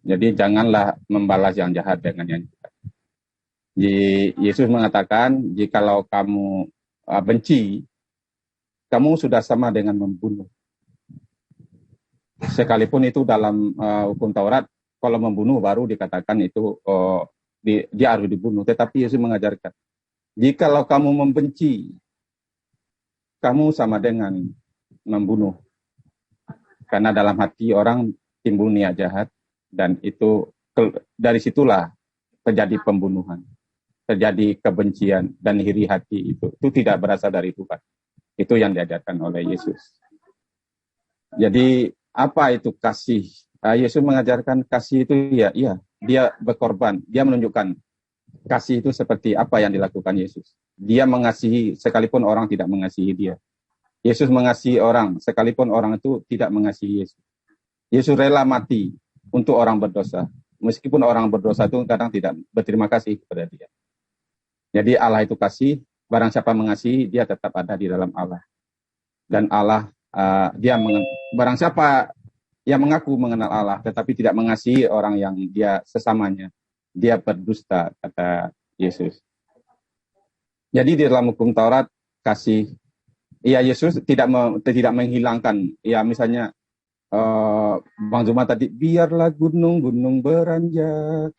Jadi janganlah membalas yang jahat dengan yang jahat. Yesus mengatakan, jikalau kamu benci, kamu sudah sama dengan membunuh. Sekalipun itu dalam hukum Taurat, kalau membunuh baru dikatakan itu dia harus dibunuh. Tetapi Yesus mengajarkan, jikalau kamu membenci, kamu sama dengan membunuh. Karena dalam hati orang timbul niat jahat, dan itu dari situlah terjadi pembunuhan, terjadi kebencian dan iri hati itu tidak berasal dari Tuhan. Itu yang diajarkan oleh Yesus. Jadi apa itu kasih? Yesus mengajarkan kasih itu ya, dia berkorban, dia menunjukkan kasih itu seperti apa yang dilakukan Yesus. Dia mengasihi sekalipun orang tidak mengasihi dia. Yesus mengasihi orang sekalipun orang itu tidak mengasihi Yesus. Yesus rela mati untuk orang berdosa, meskipun orang berdosa itu kadang tidak berterima kasih kepada dia. Jadi Allah itu kasih, barang siapa mengasihi, dia tetap ada di dalam Allah. Dan Allah, barang siapa yang mengaku mengenal Allah, tetapi tidak mengasihi orang yang dia sesamanya, dia berdusta, kata Yesus. Jadi di dalam hukum Taurat, kasih, Yesus tidak menghilangkan, misalnya, Bang Zuma tadi, biarlah gunung-gunung beranjak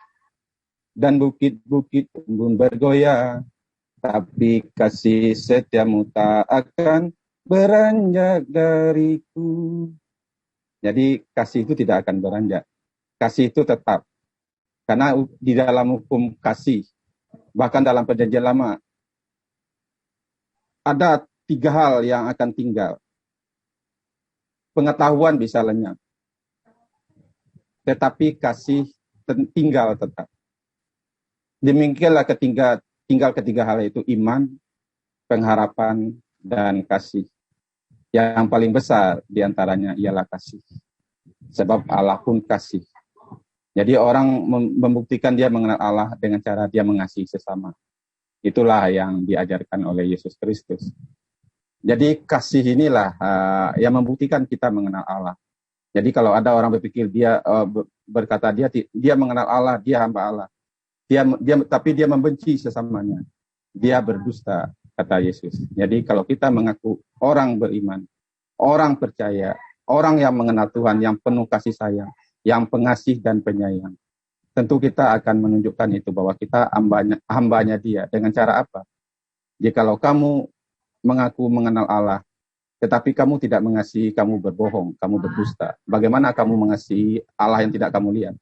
dan bukit-bukit pun bergoyang, tapi kasih setiamu tak akan beranjak dariku. Jadi kasih itu tidak akan beranjak. Kasih itu tetap. Karena di dalam hukum kasih, bahkan dalam perjanjian lama, ada 3 hal yang akan tinggal. Pengetahuan bisa lenyap, tetapi kasih tinggal tetap. Demikianlah tinggal ketiga hal itu, iman, pengharapan, dan kasih. Yang paling besar diantaranya ialah kasih. Sebab Allah pun kasih. Jadi orang membuktikan dia mengenal Allah dengan cara dia mengasihi sesama. Itulah yang diajarkan oleh Yesus Kristus. Jadi kasih inilah yang membuktikan kita mengenal Allah. Jadi kalau ada orang berpikir dia berkata dia mengenal Allah, dia hamba Allah. Tapi dia membenci sesamanya. Dia berdusta, kata Yesus. Jadi kalau kita mengaku orang beriman, orang percaya, orang yang mengenal Tuhan, yang penuh kasih sayang, yang pengasih dan penyayang, tentu kita akan menunjukkan itu bahwa kita hambanya dia. Dengan cara apa? Jikalau kamu mengaku mengenal Allah, tetapi kamu tidak mengasihi, kamu berbohong, kamu berdusta. Bagaimana kamu mengasihi Allah yang tidak kamu lihat?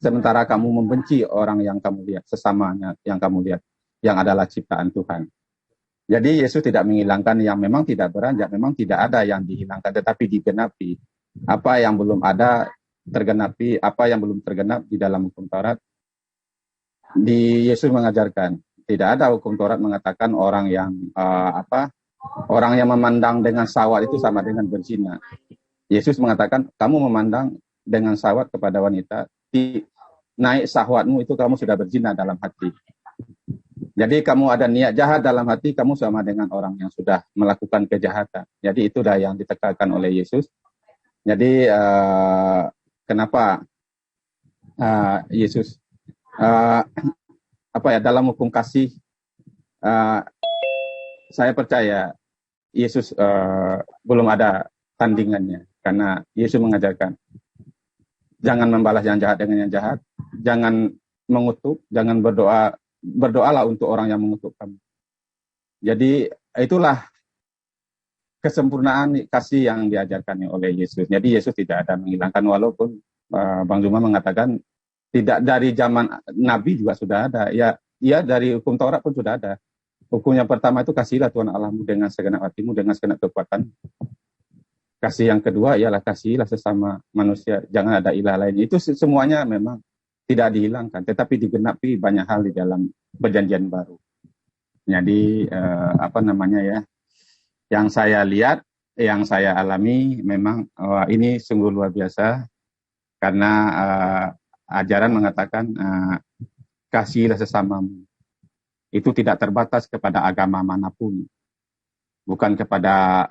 Sementara kamu membenci orang yang kamu lihat, sesamanya yang kamu lihat, yang adalah ciptaan Tuhan. Jadi Yesus tidak menghilangkan yang memang tidak beranjak, memang tidak ada yang dihilangkan, tetapi digenapi. Apa yang belum ada tergenapi, apa yang belum tergenap di dalam hukum Taurat. Di Yesus mengajarkan, tidak ada hukum Taurat mengatakan orang yang orang yang memandang dengan syahwat itu sama dengan berzina. Yesus mengatakan, kamu memandang dengan syahwat kepada wanita, naik syahwatmu itu kamu sudah berzina dalam hati. Jadi kamu ada niat jahat dalam hati, kamu sama dengan orang yang sudah melakukan kejahatan. Jadi itu dah yang ditekankan oleh Yesus. Jadi kenapa Yesus dalam hukum kasih, saya percaya Yesus belum ada tandingannya, karena Yesus mengajarkan jangan membalas yang jahat dengan yang jahat, jangan mengutuk, jangan berdoalah untuk orang yang mengutuk kamu. Jadi itulah kesempurnaan kasih yang diajarkan oleh Yesus. Jadi Yesus tidak ada menghilangkan, walaupun Bang Zuma mengatakan tidak dari zaman Nabi juga sudah ada. Ya dari hukum Taurat pun sudah ada. Hukum yang pertama itu kasihilah Tuhan Allahmu dengan segenap hatimu, dengan segenap kekuatan. Kasih yang kedua ialah kasihilah sesama manusia, jangan ada ilah lain. Itu semuanya memang tidak dihilangkan, tetapi digenapi banyak hal di dalam perjanjian baru. Jadi yang saya lihat, yang saya alami memang ini sungguh luar biasa, karena ajaran mengatakan kasihilah sesamamu. Itu tidak terbatas kepada agama manapun, bukan kepada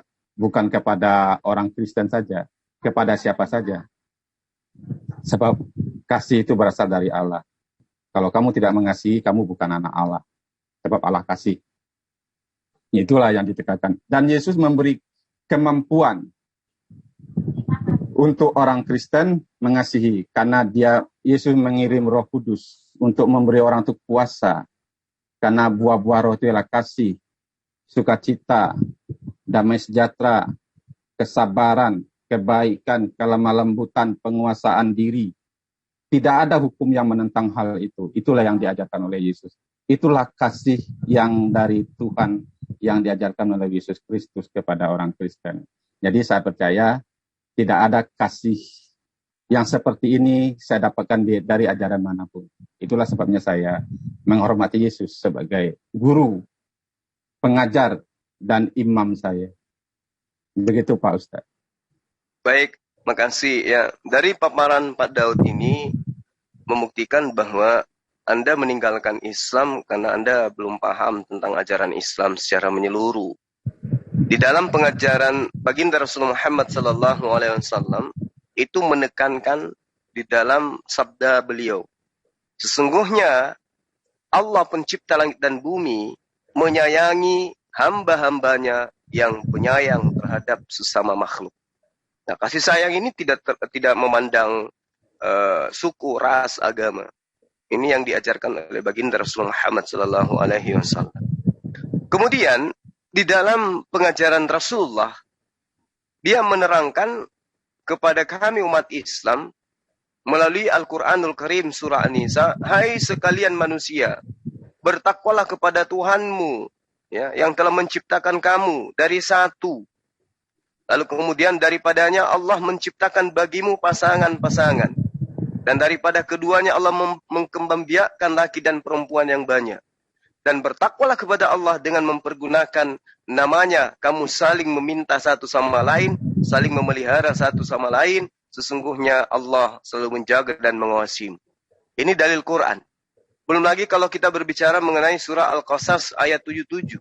orang Kristen saja, kepada siapa saja. Sebab kasih itu berasal dari Allah. Kalau kamu tidak mengasihi, kamu bukan anak Allah. Sebab Allah kasih. Itulah yang ditekankan. Dan Yesus memberi kemampuan untuk orang Kristen mengasihi. Karena Yesus mengirim Roh Kudus untuk memberi orang itu kuasa. Karena buah-buah roh itu ialah kasih, sukacita, damai sejahtera, kesabaran, kebaikan, kelemah lembutan, penguasaan diri. Tidak ada hukum yang menentang hal itu. Itulah yang diajarkan oleh Yesus. Itulah kasih yang dari Tuhan yang diajarkan oleh Yesus Kristus kepada orang Kristen. Jadi saya percaya tidak ada kasih yang seperti ini saya dapatkan dari ajaran manapun. Itulah sebabnya saya menghormati Yesus sebagai guru, pengajar, dan imam saya. Begitu Pak Ustadz. Baik, makasih ya. Dari paparan Pak Daud ini membuktikan bahwa Anda meninggalkan Islam karena Anda belum paham tentang ajaran Islam secara menyeluruh. Di dalam pengajaran baginda Rasulullah Muhammad SAW itu menekankan di dalam sabda beliau. Sesungguhnya Allah pencipta langit dan bumi menyayangi hamba-hambanya yang penyayang terhadap sesama makhluk. Nah, kasih sayang ini tidak memandang suku, ras, agama. Ini yang diajarkan oleh baginda Rasulullah Muhammad SAW. Kemudian di dalam pengajaran Rasulullah, dia menerangkan kepada kami umat Islam melalui Al-Quranul Karim surah An-Nisa, hai sekalian manusia, bertakwalah kepada Tuhanmu ya, yang telah menciptakan kamu dari satu. Lalu kemudian daripadanya Allah menciptakan bagimu pasangan-pasangan. Dan daripada keduanya Allah mengkembangbiakkan laki dan perempuan yang banyak. Dan bertakwalah kepada Allah dengan mempergunakan namanya. Kamu saling meminta satu sama lain, saling memelihara satu sama lain. Sesungguhnya Allah selalu menjaga dan mengawasi. Ini dalil Quran. Belum lagi kalau kita berbicara mengenai surah Al-Qasas ayat 77.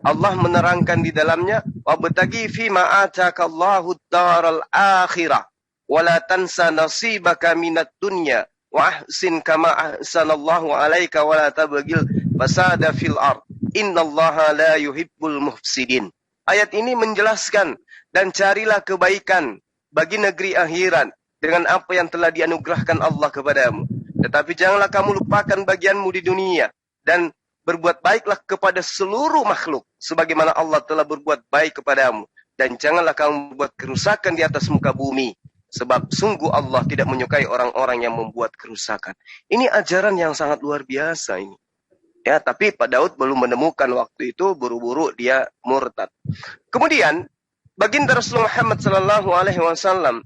Allah menerangkan di dalamnya, wabtaghi fima atakallahu ad-daral akhirah wa la tansa nasibaka minad dunya wa ahsin kama ahsanallahu alaika wa la tabghil fasada fil ard innallaha la yuhibbul mufsidin. Ayat ini menjelaskan, dan carilah kebaikan bagi negeri akhirat dengan apa yang telah dianugerahkan Allah kepadamu. Tetapi janganlah kamu lupakan bagianmu di dunia dan berbuat baiklah kepada seluruh makhluk sebagaimana Allah telah berbuat baik kepadamu, dan janganlah kamu buat kerusakan di atas muka bumi, sebab sungguh Allah tidak menyukai orang-orang yang membuat kerusakan. Ini ajaran yang sangat luar biasa ini. Ya, tapi Pak Daud belum menemukan waktu itu, buru-buru dia murtad. Kemudian baginda Rasulullah Muhammad SAW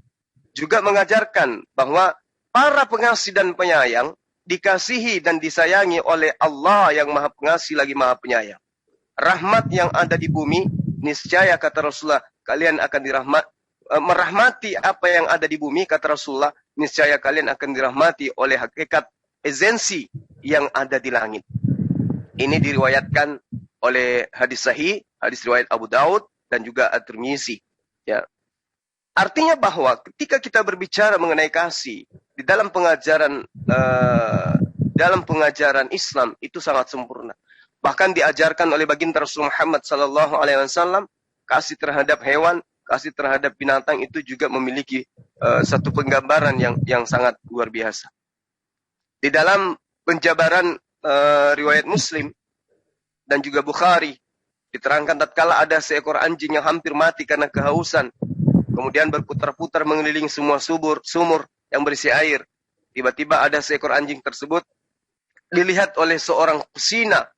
juga mengajarkan bahwa para pengasih dan penyayang dikasihi dan disayangi oleh Allah yang Maha Pengasih lagi Maha Penyayang. Rahmat yang ada di bumi, niscaya kata Rasulullah, kalian akan merahmati apa yang ada di bumi, kata Rasulullah, niscaya kalian akan dirahmati oleh hakikat esensi yang ada di langit. Ini diriwayatkan oleh hadis sahih, hadis riwayat Abu Daud dan juga At-Tirmizi. Ya. Artinya bahwa ketika kita berbicara mengenai kasih di dalam pengajaran Islam itu sangat sempurna. Bahkan diajarkan oleh baginda Rasulullah Muhammad SAW, kasih terhadap hewan, kasih terhadap binatang itu juga memiliki satu penggambaran yang sangat luar biasa. Di dalam penjabaran riwayat Muslim dan juga Bukhari diterangkan tatkala ada seekor anjing yang hampir mati karena kehausan, kemudian berputar-putar mengelilingi semua sumur yang berisi air. Tiba-tiba ada seekor anjing tersebut dilihat oleh seorang pesina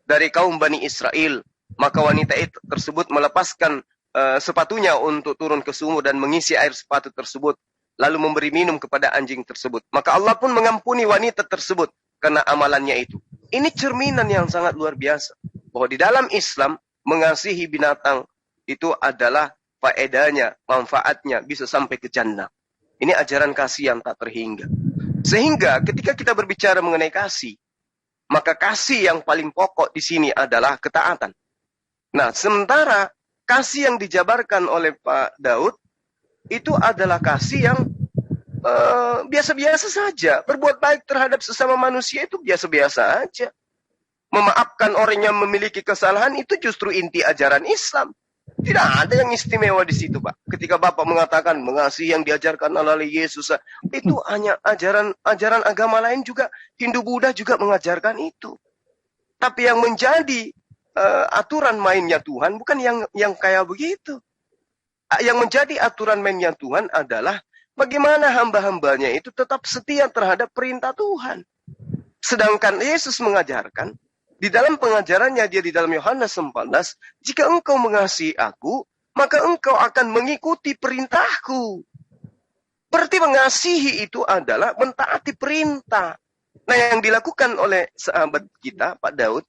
dari kaum Bani Israel. Maka wanita tersebut melepaskan sepatunya untuk turun ke sumur dan mengisi air sepatu tersebut, lalu memberi minum kepada anjing tersebut. Maka Allah pun mengampuni wanita tersebut karena amalannya itu. Ini cerminan yang sangat luar biasa, bahwa di dalam Islam mengasihi binatang itu adalah faedahnya, manfaatnya bisa sampai ke jannah. Ini ajaran kasih yang tak terhingga. Sehingga ketika kita berbicara mengenai kasih, maka kasih yang paling pokok di sini adalah ketaatan. Nah, sementara kasih yang dijabarkan oleh Pak Daud itu adalah kasih yang biasa-biasa saja. Berbuat baik terhadap sesama manusia itu biasa-biasa aja. Memaafkan orang yang memiliki kesalahan itu justru inti ajaran Islam. Tidak ada yang istimewa di situ, Pak. Ketika Bapak mengatakan mengasihi yang diajarkan oleh Yesus, itu hanya ajaran agama lain juga. Hindu Buddha juga mengajarkan itu. Tapi yang menjadi aturan mainnya Tuhan bukan yang kayak begitu. Yang menjadi aturan mainnya Tuhan adalah bagaimana hamba-hambanya itu tetap setia terhadap perintah Tuhan. Sedangkan Yesus mengajarkan, di dalam pengajarannya dia di dalam Yohanes 14, jika engkau mengasihi aku, maka engkau akan mengikuti perintahku. Berarti mengasihi itu adalah mentaati perintah. Nah, yang dilakukan oleh sahabat kita, Pak Daud,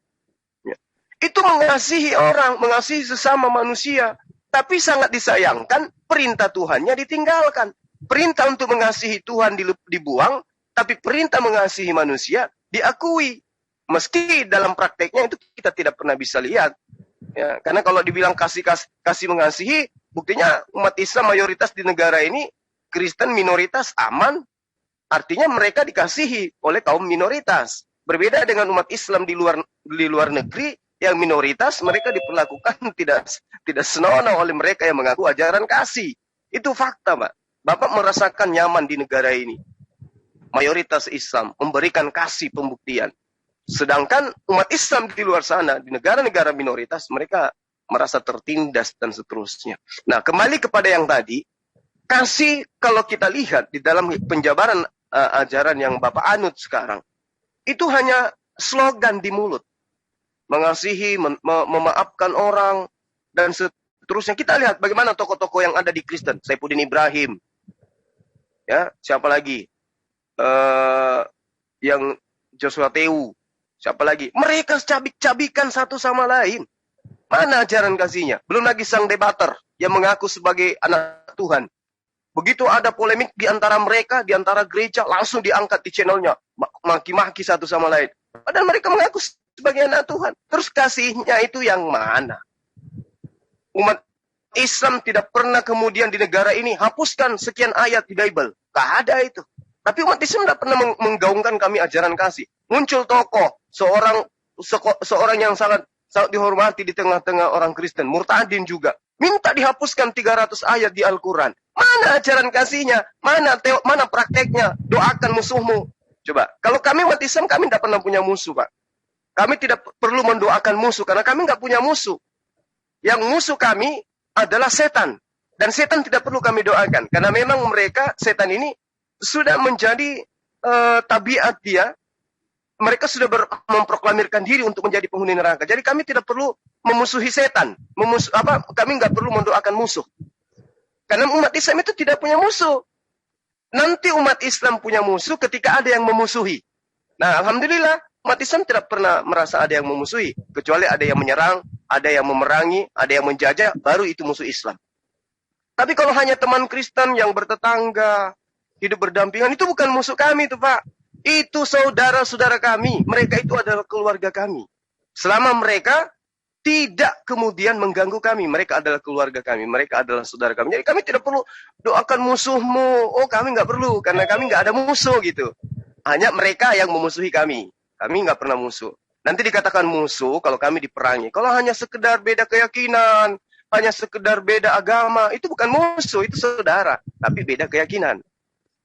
itu mengasihi orang, mengasihi sesama manusia. Tapi sangat disayangkan, perintah Tuhannya ditinggalkan. Perintah untuk mengasihi Tuhan dibuang, tapi perintah mengasihi manusia diakui. Meski dalam prakteknya itu kita tidak pernah bisa lihat. Ya, karena kalau dibilang kasih mengasihi, buktinya umat Islam mayoritas di negara ini, Kristen minoritas aman, artinya mereka dikasihi oleh kaum minoritas. Berbeda dengan umat Islam di luar negeri, yang minoritas mereka diperlakukan tidak senonoh oleh mereka yang mengaku ajaran kasih. Itu fakta, Pak. Bapak merasakan nyaman di negara ini. Mayoritas Islam memberikan kasih pembuktian. Sedangkan umat Islam di luar sana, di negara-negara minoritas, mereka merasa tertindas dan seterusnya. Nah, kembali kepada yang tadi, kasih kalau kita lihat di dalam penjabaran ajaran yang Bapak anut sekarang, itu hanya slogan di mulut. Mengasihi, memaafkan orang, dan seterusnya. Kita lihat bagaimana tokoh-tokoh yang ada di Kristen. Saifuddin Ibrahim. Ya, siapa lagi? Yang Joshua Teu. Siapa lagi? Mereka cabik-cabikan satu sama lain. Mana ajaran kasihnya? Belum lagi sang debater yang mengaku sebagai anak Tuhan. Begitu ada polemik di antara mereka, di antara gereja, langsung diangkat di channelnya. Maki-maki satu sama lain. Padahal mereka mengaku sebagai anak Tuhan. Terus kasihnya itu yang mana? Umat Islam tidak pernah kemudian di negara ini hapuskan sekian ayat di Bible. Gak ada itu. Tapi umat Islam tidak pernah menggaungkan kami ajaran kasih. Muncul tokoh, seorang yang sangat dihormati di tengah-tengah orang Kristen. Murtadin juga. Minta dihapuskan 300 ayat di Al-Quran. Mana ajaran kasihnya? Mana prakteknya? Doakan musuhmu. Coba, kalau kami umat Islam, kami tidak pernah punya musuh, Pak. Kami tidak perlu mendoakan musuh, karena kami nggak punya musuh. Yang musuh kami adalah setan. Dan setan tidak perlu kami doakan. Karena memang mereka, setan ini, sudah menjadi tabiat dia. Mereka sudah memproklamirkan diri untuk menjadi penghuni neraka. Jadi kami tidak perlu memusuhi setan. Kami nggak perlu mendoakan musuh. Karena umat Islam itu tidak punya musuh. Nanti umat Islam punya musuh ketika ada yang memusuhi. Nah, alhamdulillah, umat Islam tidak pernah merasa ada yang memusuhi. Kecuali ada yang menyerang, ada yang memerangi, ada yang menjajah, baru itu musuh Islam. Tapi kalau hanya teman Kristen yang bertetangga, hidup berdampingan, itu bukan musuh kami itu, Pak. Itu saudara-saudara kami. Mereka itu adalah keluarga kami. Selama mereka tidak kemudian mengganggu kami. Mereka adalah keluarga kami. Mereka adalah saudara kami. Jadi kami tidak perlu doakan musuhmu. Oh, kami nggak perlu. Karena kami nggak ada musuh gitu. Hanya mereka yang memusuhi kami. Kami nggak pernah musuh. Nanti dikatakan musuh kalau kami diperangi. Kalau hanya sekedar beda keyakinan, hanya sekedar beda agama, itu bukan musuh, itu saudara. Tapi beda keyakinan.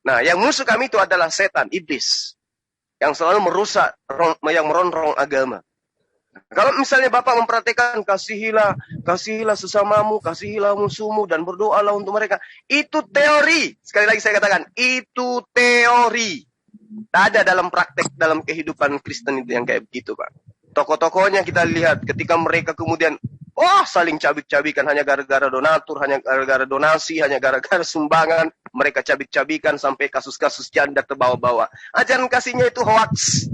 Nah, yang musuh kami itu adalah setan, iblis. Yang selalu merusak, yang merongrong agama. Kalau misalnya Bapak memperhatikan, kasihilah sesamamu, kasihilah musuhmu, dan berdoalah untuk mereka. Itu teori. Sekali lagi saya katakan, itu teori. Tak ada dalam praktek, dalam kehidupan Kristen itu yang kayak begitu, Pak. Tokoh-tokohnya kita lihat, ketika mereka kemudian, saling cabik-cabikan hanya gara-gara donatur, hanya gara-gara donasi, hanya gara-gara sumbangan. Mereka cabik-cabikan sampai kasus-kasus janda terbawa-bawa. Ajaran kasihnya itu hoax.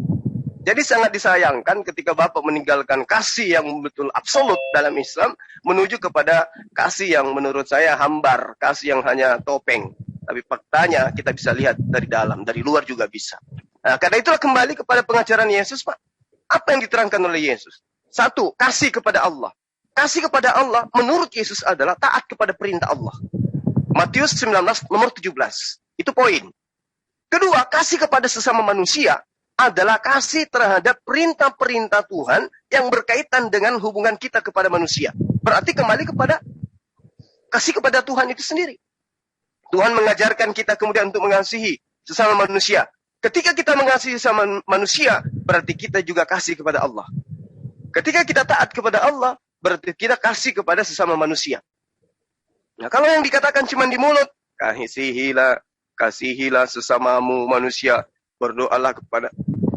Jadi sangat disayangkan ketika Bapak meninggalkan kasih yang betul absolut dalam Islam, menuju kepada kasih yang menurut saya hambar, kasih yang hanya topeng. Tapi faktanya kita bisa lihat dari dalam, dari luar juga bisa. Nah, karena itulah kembali kepada pengajaran Yesus, Pak. Apa yang diterangkan oleh Yesus? Satu, kasih kepada Allah. Kasih kepada Allah menurut Yesus adalah taat kepada perintah Allah. Matius 19 nomor 17. Itu poin. Kedua, kasih kepada sesama manusia adalah kasih terhadap perintah-perintah Tuhan yang berkaitan dengan hubungan kita kepada manusia. Berarti kembali kepada kasih kepada Tuhan itu sendiri. Tuhan mengajarkan kita kemudian untuk mengasihi sesama manusia. Ketika kita mengasihi sesama manusia, berarti kita juga kasih kepada Allah. Ketika kita taat kepada Allah, berarti kita kasih kepada sesama manusia. Nah, kalau yang dikatakan cuma di mulut, kasihilah sesamamu manusia, berdoalah kepada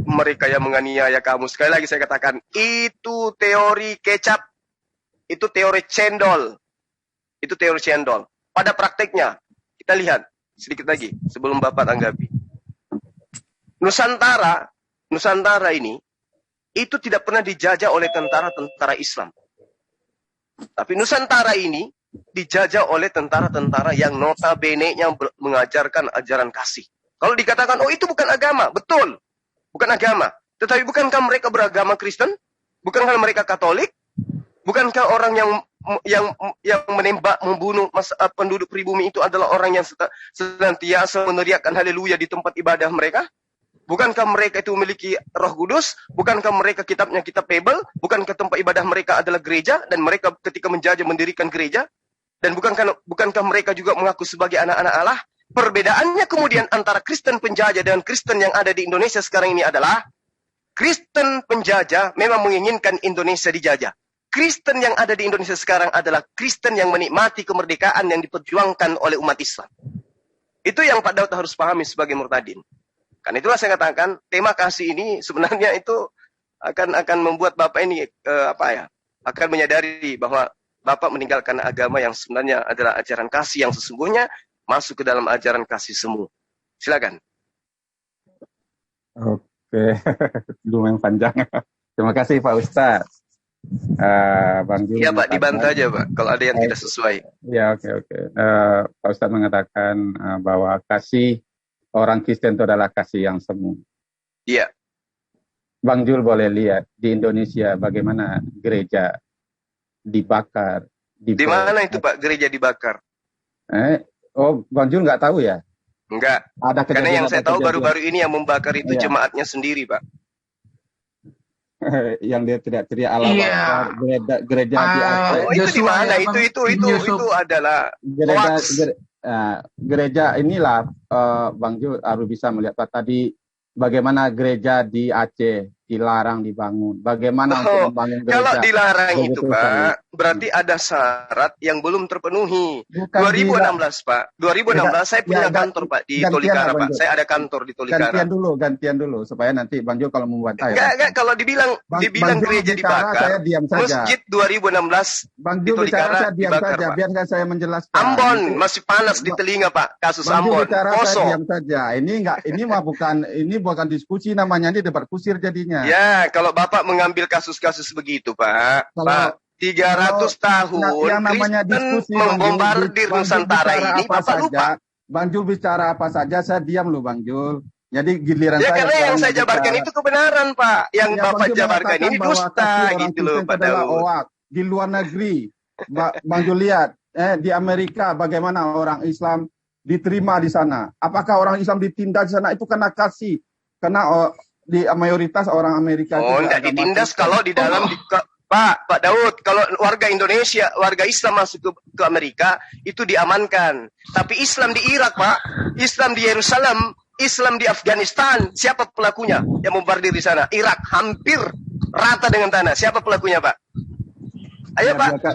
mereka yang menganiaya kamu. Sekali lagi saya katakan, itu teori kecap, itu teori cendol. Itu teori cendol. Pada prakteknya, kita lihat sedikit lagi sebelum Bapak tanggapi. Nusantara ini, itu tidak pernah dijajah oleh tentara-tentara Islam. Tapi Nusantara ini dijajah oleh tentara-tentara yang notabene-nya mengajarkan ajaran kasih. Kalau dikatakan, oh itu bukan agama, betul. Bukan agama. Tetapi bukankah mereka beragama Kristen? Bukankah mereka Katolik? Bukankah orang yang menembak, membunuh penduduk pribumi itu adalah orang yang senantiasa meneriakkan haleluya di tempat ibadah mereka? Bukankah mereka itu memiliki Roh Kudus? Bukankah mereka kitabnya kitab Bible? Bukankah tempat ibadah mereka adalah gereja? Dan mereka ketika menjajah mendirikan gereja? Dan bukankah mereka juga mengaku sebagai anak-anak Allah? Perbedaannya kemudian antara Kristen penjajah dan Kristen yang ada di Indonesia sekarang ini adalah Kristen penjajah memang menginginkan Indonesia dijajah. Kristen yang ada di Indonesia sekarang adalah Kristen yang menikmati kemerdekaan yang diperjuangkan oleh umat Islam. Itu yang Pak Daud harus pahami sebagai murtadin. Karena itulah saya katakan tema kasih ini sebenarnya itu akan membuat Bapak ini akan menyadari bahwa Bapak meninggalkan agama yang sebenarnya adalah ajaran kasih yang sesungguhnya masuk ke dalam ajaran kasih semu. Silakan. Oke, lumayan panjang. Terima kasih Pak Ustadz. Bang Jul. Iya Pak, dibantah aja Pak kalau ada yang tidak sesuai. Ya oke. Pak Ustadz mengatakan bahwa kasih orang Kristen itu adalah kasih yang semu. Iya. Bang Jul boleh lihat di Indonesia bagaimana gereja dibakar. Di mana itu Pak gereja dibakar? Bang Jul nggak tahu ya? Enggak. Karena yang saya tahu baru-baru ini yang membakar itu jemaatnya sendiri Pak. Yang dia teriak-teriak Allah gereja di Aceh. Itu di mana? Itu adalah gereja inilah Bang Jul harus bisa melihat Pak tadi bagaimana gereja di Aceh dilarang dibangun. Bagaimana untuk membangun gereja? Kalau dilarang itu Pak, berarti ada syarat yang belum terpenuhi. 2016 Pak, 2016 saya punya kantor Pak di Tolikara Pak. Saya ada kantor di Tolikara. Gantian dulu supaya nanti Bang Jul kalau membuat saya. Enggak, kalau dibilang gereja dibakar. Saya diam saja. Masjid 2016 Bang Jul di Tolikara saya diam dibakar, saja, Pak. biarkan saya menjelaskan. Ambon masih panas di telinga Pak, kasus Bang Ambon. Jul saya diam saja. Ini bukan diskusi namanya, ini debat kusir jadinya. Ya, kalau Bapak mengambil kasus-kasus begitu, Pak. Pak, 300 tahun yang namanya diskusi membombardir Nusantara ini, Bapak lupa. Bang Jul bicara apa saja, saya diam loh Bang Jul. Jadi giliran saya. Ya karena yang saya jabarkan itu kebenaran, Pak. Yang Bapak jabarkan ini dusta gitu loh, Pak Daud. Di luar negeri, Bang Jul lihat, di Amerika bagaimana orang Islam diterima di sana. Apakah orang Islam ditindas di sana? Itu karena kasih. Karena di mayoritas orang Amerika itu tidak ditindas kalau di dalam Pak Daud, kalau warga Indonesia, warga Islam masuk ke Amerika itu diamankan. Tapi Islam di Irak, Pak, Islam di Yerusalem, Islam di Afghanistan, siapa pelakunya yang bombardir di sana? Irak hampir rata dengan tanah. Siapa pelakunya, Pak? Ayo, Pak.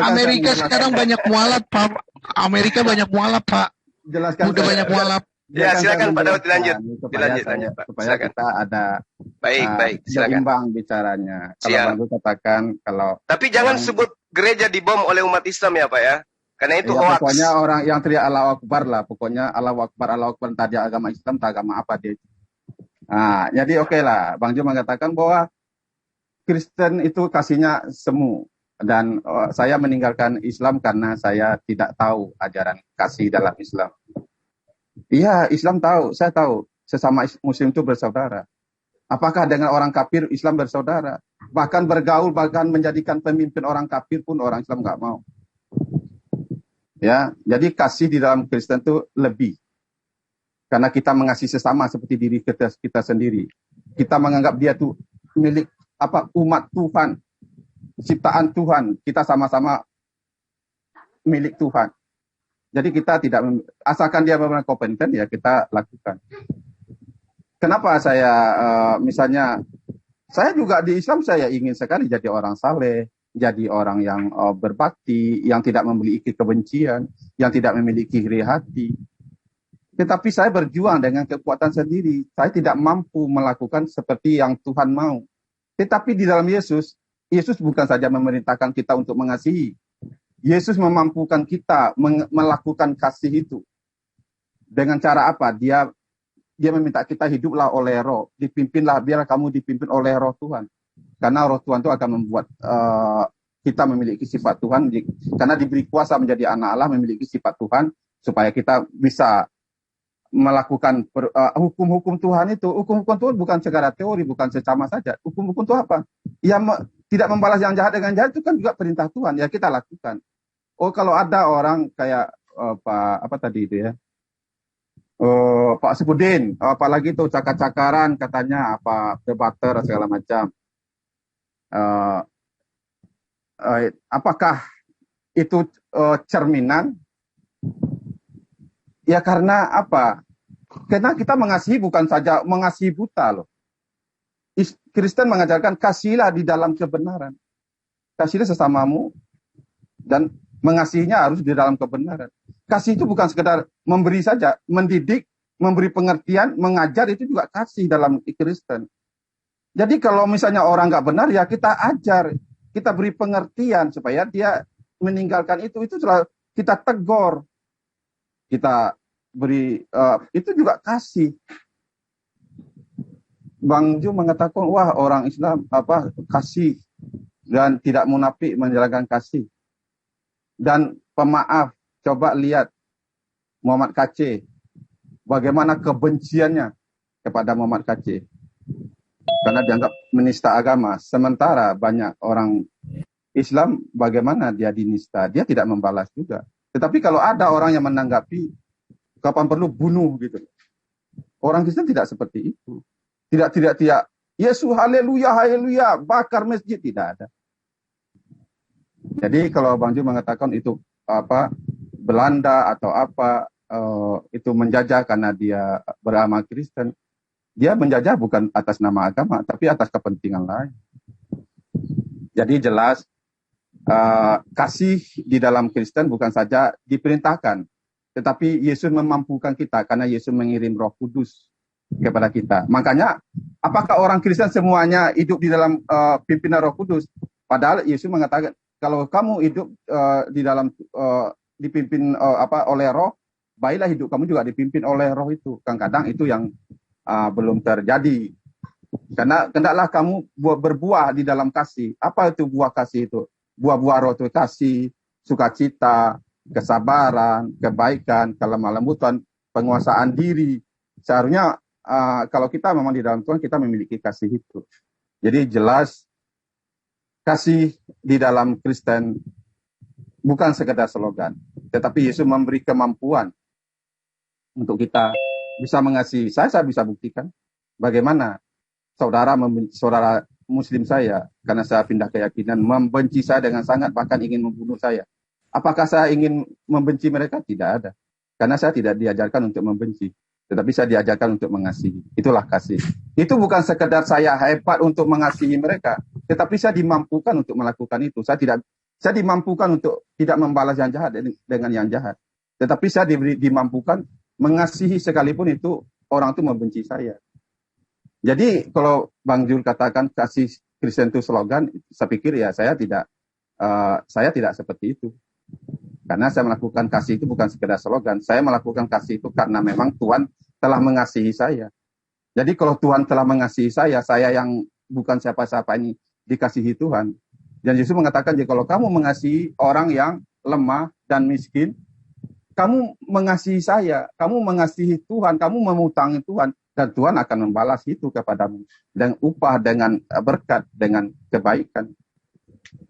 Amerika sekarang banyak mualaf, Pak. Amerika banyak mualaf, Pak. Jelaskan. Udah banyak mualaf. Ya, silakan Pak Daud dilanjut. Dilanjut, Pak. Supaya kita ada baik, silakan. Seimbang bicaranya. Kalau Bang katakan tapi jangan sebut gereja dibom oleh umat Islam ya, Pak ya. Karena itu hoax. Pokoknya orang yang teriak Allahu Akbar lah, pokoknya Allahu Akbar tadi agama Islam, tak agama apa dia. Nah, jadi oke lah, Bang Jul mengatakan bahwa Kristen itu kasihnya semu. Dan saya meninggalkan Islam karena saya tidak tahu ajaran kasih dalam Islam. Iya, Islam tahu, saya tahu. Sesama Muslim itu bersaudara. Apakah dengan orang kafir Islam bersaudara? Bahkan bergaul, bahkan menjadikan pemimpin orang kafir pun orang Islam nggak mau. Ya, jadi kasih di dalam Kristen itu lebih. Karena kita mengasihi sesama seperti diri kita sendiri. Kita menganggap dia tuh milik umat Tuhan, ciptaan Tuhan. Kita sama-sama milik Tuhan. Jadi kita tidak asalkan dia memang kompeten ya kita lakukan. Kenapa saya misalnya saya juga di Islam saya ingin sekali jadi orang saleh, jadi orang yang berbakti, yang tidak memiliki kebencian, yang tidak memiliki iri hati. Tetapi saya berjuang dengan kekuatan sendiri. Saya tidak mampu melakukan seperti yang Tuhan mau. Tetapi di dalam Yesus bukan saja memerintahkan kita untuk mengasihi. Yesus memampukan kita melakukan kasih itu. Dengan cara apa? Dia meminta kita hiduplah oleh roh. Dipimpinlah, biar kamu dipimpin oleh roh Tuhan. Karena roh Tuhan itu akan membuat kita memiliki sifat Tuhan. Karena diberi kuasa menjadi anak Allah, memiliki sifat Tuhan. Supaya kita bisa melakukan hukum-hukum Tuhan itu. Hukum-hukum Tuhan bukan secara teori, bukan secama saja. Hukum-hukum itu apa? Tidak membalas yang jahat dengan jahat itu kan juga perintah Tuhan. Ya kita lakukan. Oh kalau ada orang kayak apa tadi itu ya, Pak Sipudin, apalagi itu cakar-cakaran katanya debater segala macam. Apakah itu cerminan? Ya karena apa? Karena kita mengasihi bukan saja mengasihi buta loh. Kristen mengajarkan kasihlah di dalam kebenaran. Kasihlah sesamamu dan mengasihinya harus di dalam kebenaran. Kasih itu bukan sekedar memberi saja, mendidik, memberi pengertian, mengajar itu juga kasih dalam Kristen. Jadi kalau misalnya orang nggak benar ya kita ajar, kita beri pengertian supaya dia meninggalkan itu kita tegur, kita beri itu juga kasih. Bang Ju mengatakan wah orang Islam kasih dan tidak munafik menjalankan kasih dan pemaaf. Coba lihat Muhammad KC bagaimana kebenciannya kepada Muhammad KC karena dianggap menista agama, sementara banyak orang Islam bagaimana dia dinista, dia tidak membalas juga. Tetapi kalau ada orang yang menanggapi kapan perlu bunuh gitu. Orang Kristen tidak seperti itu. Tidak Yesus haleluya haleluya bakar masjid, tidak ada. Jadi kalau Bang Ju mengatakan itu Belanda atau itu menjajah karena dia beragama Kristen, dia menjajah bukan atas nama agama tapi atas kepentingan lain. Jadi jelas kasih di dalam Kristen bukan saja diperintahkan, tetapi Yesus memampukan kita karena Yesus mengirim Roh Kudus kepada kita. Makanya, apakah orang Kristen semuanya hidup di dalam pimpinan Roh Kudus? Padahal Yesus mengatakan, kalau kamu hidup di dalam dipimpin oleh Roh, baiklah hidup kamu juga dipimpin oleh Roh itu. Kadang-kadang itu yang belum terjadi. Karena hendaklah kamu berbuah di dalam kasih. Apa itu buah kasih itu? Buah-buah Roh itu kasih, sukacita, kesabaran, kebaikan, kelemah lembutan, penguasaan diri. Seharusnya kalau kita memang di dalam Tuhan, kita memiliki kasih itu. Jadi jelas kasih di dalam Kristen bukan sekedar slogan, tetapi Yesus memberi kemampuan untuk kita bisa mengasihi. Saya bisa buktikan bagaimana saudara Muslim saya, karena saya pindah keyakinan, membenci saya dengan sangat, bahkan ingin membunuh saya. Apakah saya ingin membenci mereka? Tidak ada. Karena saya tidak diajarkan untuk membenci. Tetapi saya diajarkan untuk mengasihi. Itulah kasih. Itu bukan sekedar saya hebat untuk mengasihi mereka. Tetapi saya dimampukan untuk melakukan itu. Saya dimampukan untuk tidak membalas yang jahat dengan yang jahat. Tetapi saya dimampukan mengasihi sekalipun itu orang itu membenci saya. Jadi kalau Bang Jul katakan kasih Kristen itu slogan, saya pikir ya saya tidak seperti itu. Karena saya melakukan kasih itu bukan sekedar slogan. Saya melakukan kasih itu karena memang Tuhan telah mengasihi saya. Jadi kalau Tuhan telah mengasihi saya yang bukan siapa-siapa ini dikasihi Tuhan. Dan Yesus mengatakan, jadi kalau kamu mengasihi orang yang lemah dan miskin, kamu mengasihi saya, kamu mengasihi Tuhan, kamu memutangi Tuhan. Dan Tuhan akan membalas itu kepadamu. Dan upah dengan berkat, dengan kebaikan.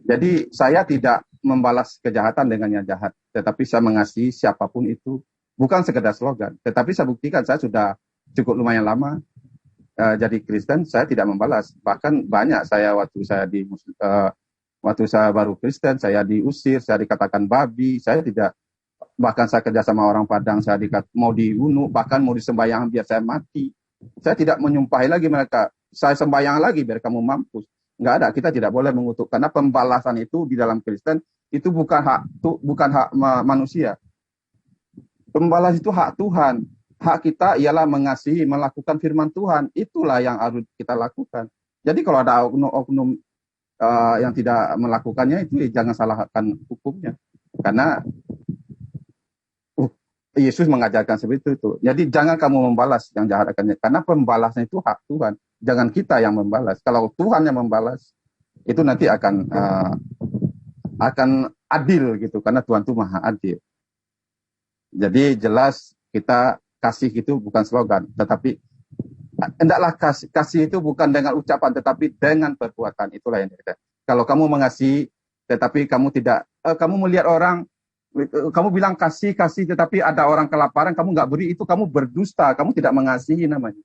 Jadi saya tidak membalas kejahatan dengan yang jahat. Tetapi saya mengasihi siapapun itu bukan sekedar slogan. Tetapi saya buktikan, saya sudah cukup lumayan lama jadi Kristen, saya tidak membalas. Bahkan banyak saya waktu saya baru Kristen, saya diusir, saya dikatakan babi, saya tidak, bahkan saya kerja sama orang Padang, saya mau dibunuh, bahkan mau disembahyang biar saya mati. Saya tidak menyumpahi lagi mereka, saya sembahyang lagi biar kamu mampus. Nggak ada, kita tidak boleh mengutuk, karena pembalasan itu di dalam Kristen itu bukan hak manusia. Pembalas itu hak Tuhan. Hak kita ialah mengasihi, melakukan firman Tuhan. Itulah yang harus kita lakukan. Jadi kalau ada oknum yang tidak melakukannya, itu jangan salahkan hukumnya. Karena Yesus mengajarkan seperti itu. Jadi jangan kamu membalas yang jahat akannya. Karena pembalasan itu hak Tuhan. Jangan kita yang membalas. Kalau Tuhan yang membalas, itu nanti akan adil gitu. Karena Tuhan itu maha adil. Jadi jelas kita kasih itu bukan slogan. Tetapi hendaklah kasih itu bukan dengan ucapan, tetapi dengan perbuatan. Itulah yang kita. Kalau kamu mengasihi, tetapi kamu tidak, kamu melihat orang, kamu bilang kasih, tetapi ada orang kelaparan, kamu nggak beri, itu kamu berdusta, kamu tidak mengasihi namanya.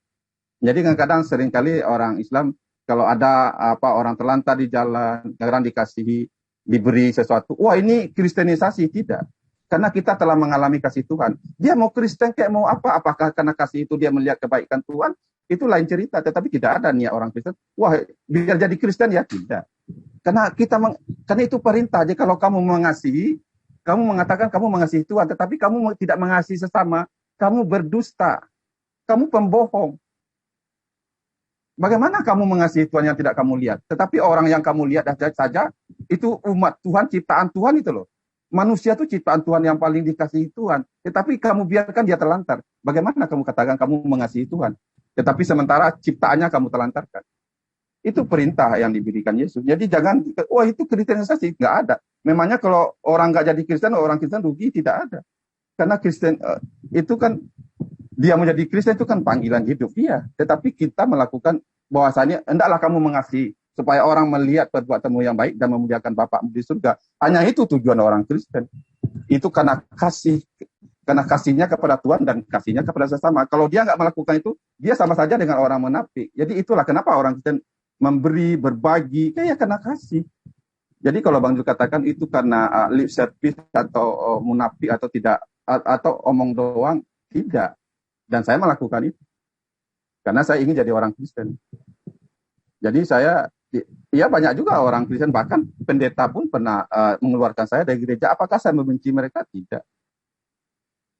Jadi kadang-kadang seringkali orang Islam, kalau ada orang terlantar di jalan, kadang dikasihi, diberi sesuatu, wah ini kristenisasi, tidak. Karena kita telah mengalami kasih Tuhan. Dia mau Kristen kayak mau apa, apakah karena kasih itu dia melihat kebaikan Tuhan, itu lain cerita. Tetapi tidak ada niat orang Kristen, wah biar jadi Kristen ya, tidak. Karena itu perintah. Jadi kalau kamu mengasihi, kamu mengatakan kamu mengasihi Tuhan, tetapi kamu tidak mengasihi sesama, kamu berdusta, kamu pembohong. Bagaimana kamu mengasihi Tuhan yang tidak kamu lihat? Tetapi orang yang kamu lihat saja, itu umat Tuhan, ciptaan Tuhan itu loh. Manusia itu ciptaan Tuhan yang paling dikasihi Tuhan. Tetapi kamu biarkan dia terlantar. Bagaimana kamu katakan kamu mengasihi Tuhan? Tetapi sementara ciptaannya kamu telantarkan. Itu perintah yang diberikan Yesus. Jadi jangan, wah itu kristenisasi. Nggak ada. Memangnya kalau orang nggak jadi Kristen, orang Kristen rugi? Tidak ada. Karena Kristen itu kan, dia menjadi Kristen itu kan panggilan hidup. Iya. Tetapi kita melakukan bahwasanya, hendaklah kamu mengasihi. Supaya orang melihat perbuatanmu yang baik dan memuliakan Bapakmu di surga. Hanya itu tujuan orang Kristen. Itu karena kasihnya kepada Tuhan dan kasihnya kepada sesama. Kalau dia nggak melakukan itu, dia sama saja dengan orang munafik. Jadi itulah kenapa orang Kristen memberi, berbagi, kayak karena kasih. Jadi kalau Bang Jul katakan itu karena lip service atau munafik atau tidak, atau omong doang, tidak. Dan saya melakukan itu. Karena saya ingin jadi orang Kristen. Jadi ya banyak juga orang Kristen, bahkan pendeta pun pernah mengeluarkan saya dari gereja. Apakah saya membenci mereka? Tidak.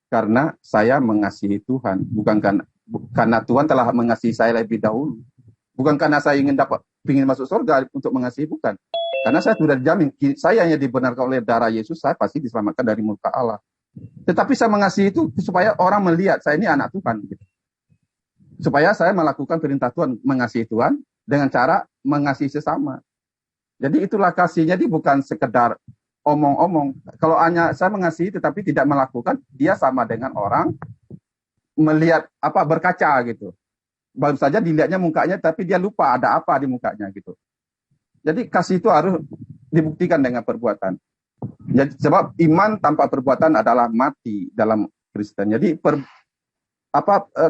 Karena saya mengasihi Tuhan. Bukan karena Tuhan telah mengasihi saya lebih dahulu. Bukan karena saya ingin masuk surga untuk mengasihi, bukan. Karena saya sudah dijamin, saya hanya dibenarkan oleh darah Yesus, saya pasti diselamatkan dari murka Allah. Tetapi saya mengasihi itu supaya orang melihat saya ini anak Tuhan. Gitu. Supaya saya melakukan perintah Tuhan, mengasihi Tuhan, dengan cara mengasihi sesama. Jadi itulah kasih. Jadi bukan sekedar omong-omong. Kalau hanya saya mengasihi tetapi tidak melakukan, dia sama dengan orang melihat berkaca gitu. Baru saja dilihatnya mukanya tapi dia lupa ada apa di mukanya gitu. Jadi kasih itu harus dibuktikan dengan perbuatan. Jadi sebab iman tanpa perbuatan adalah mati dalam Kristen. Jadi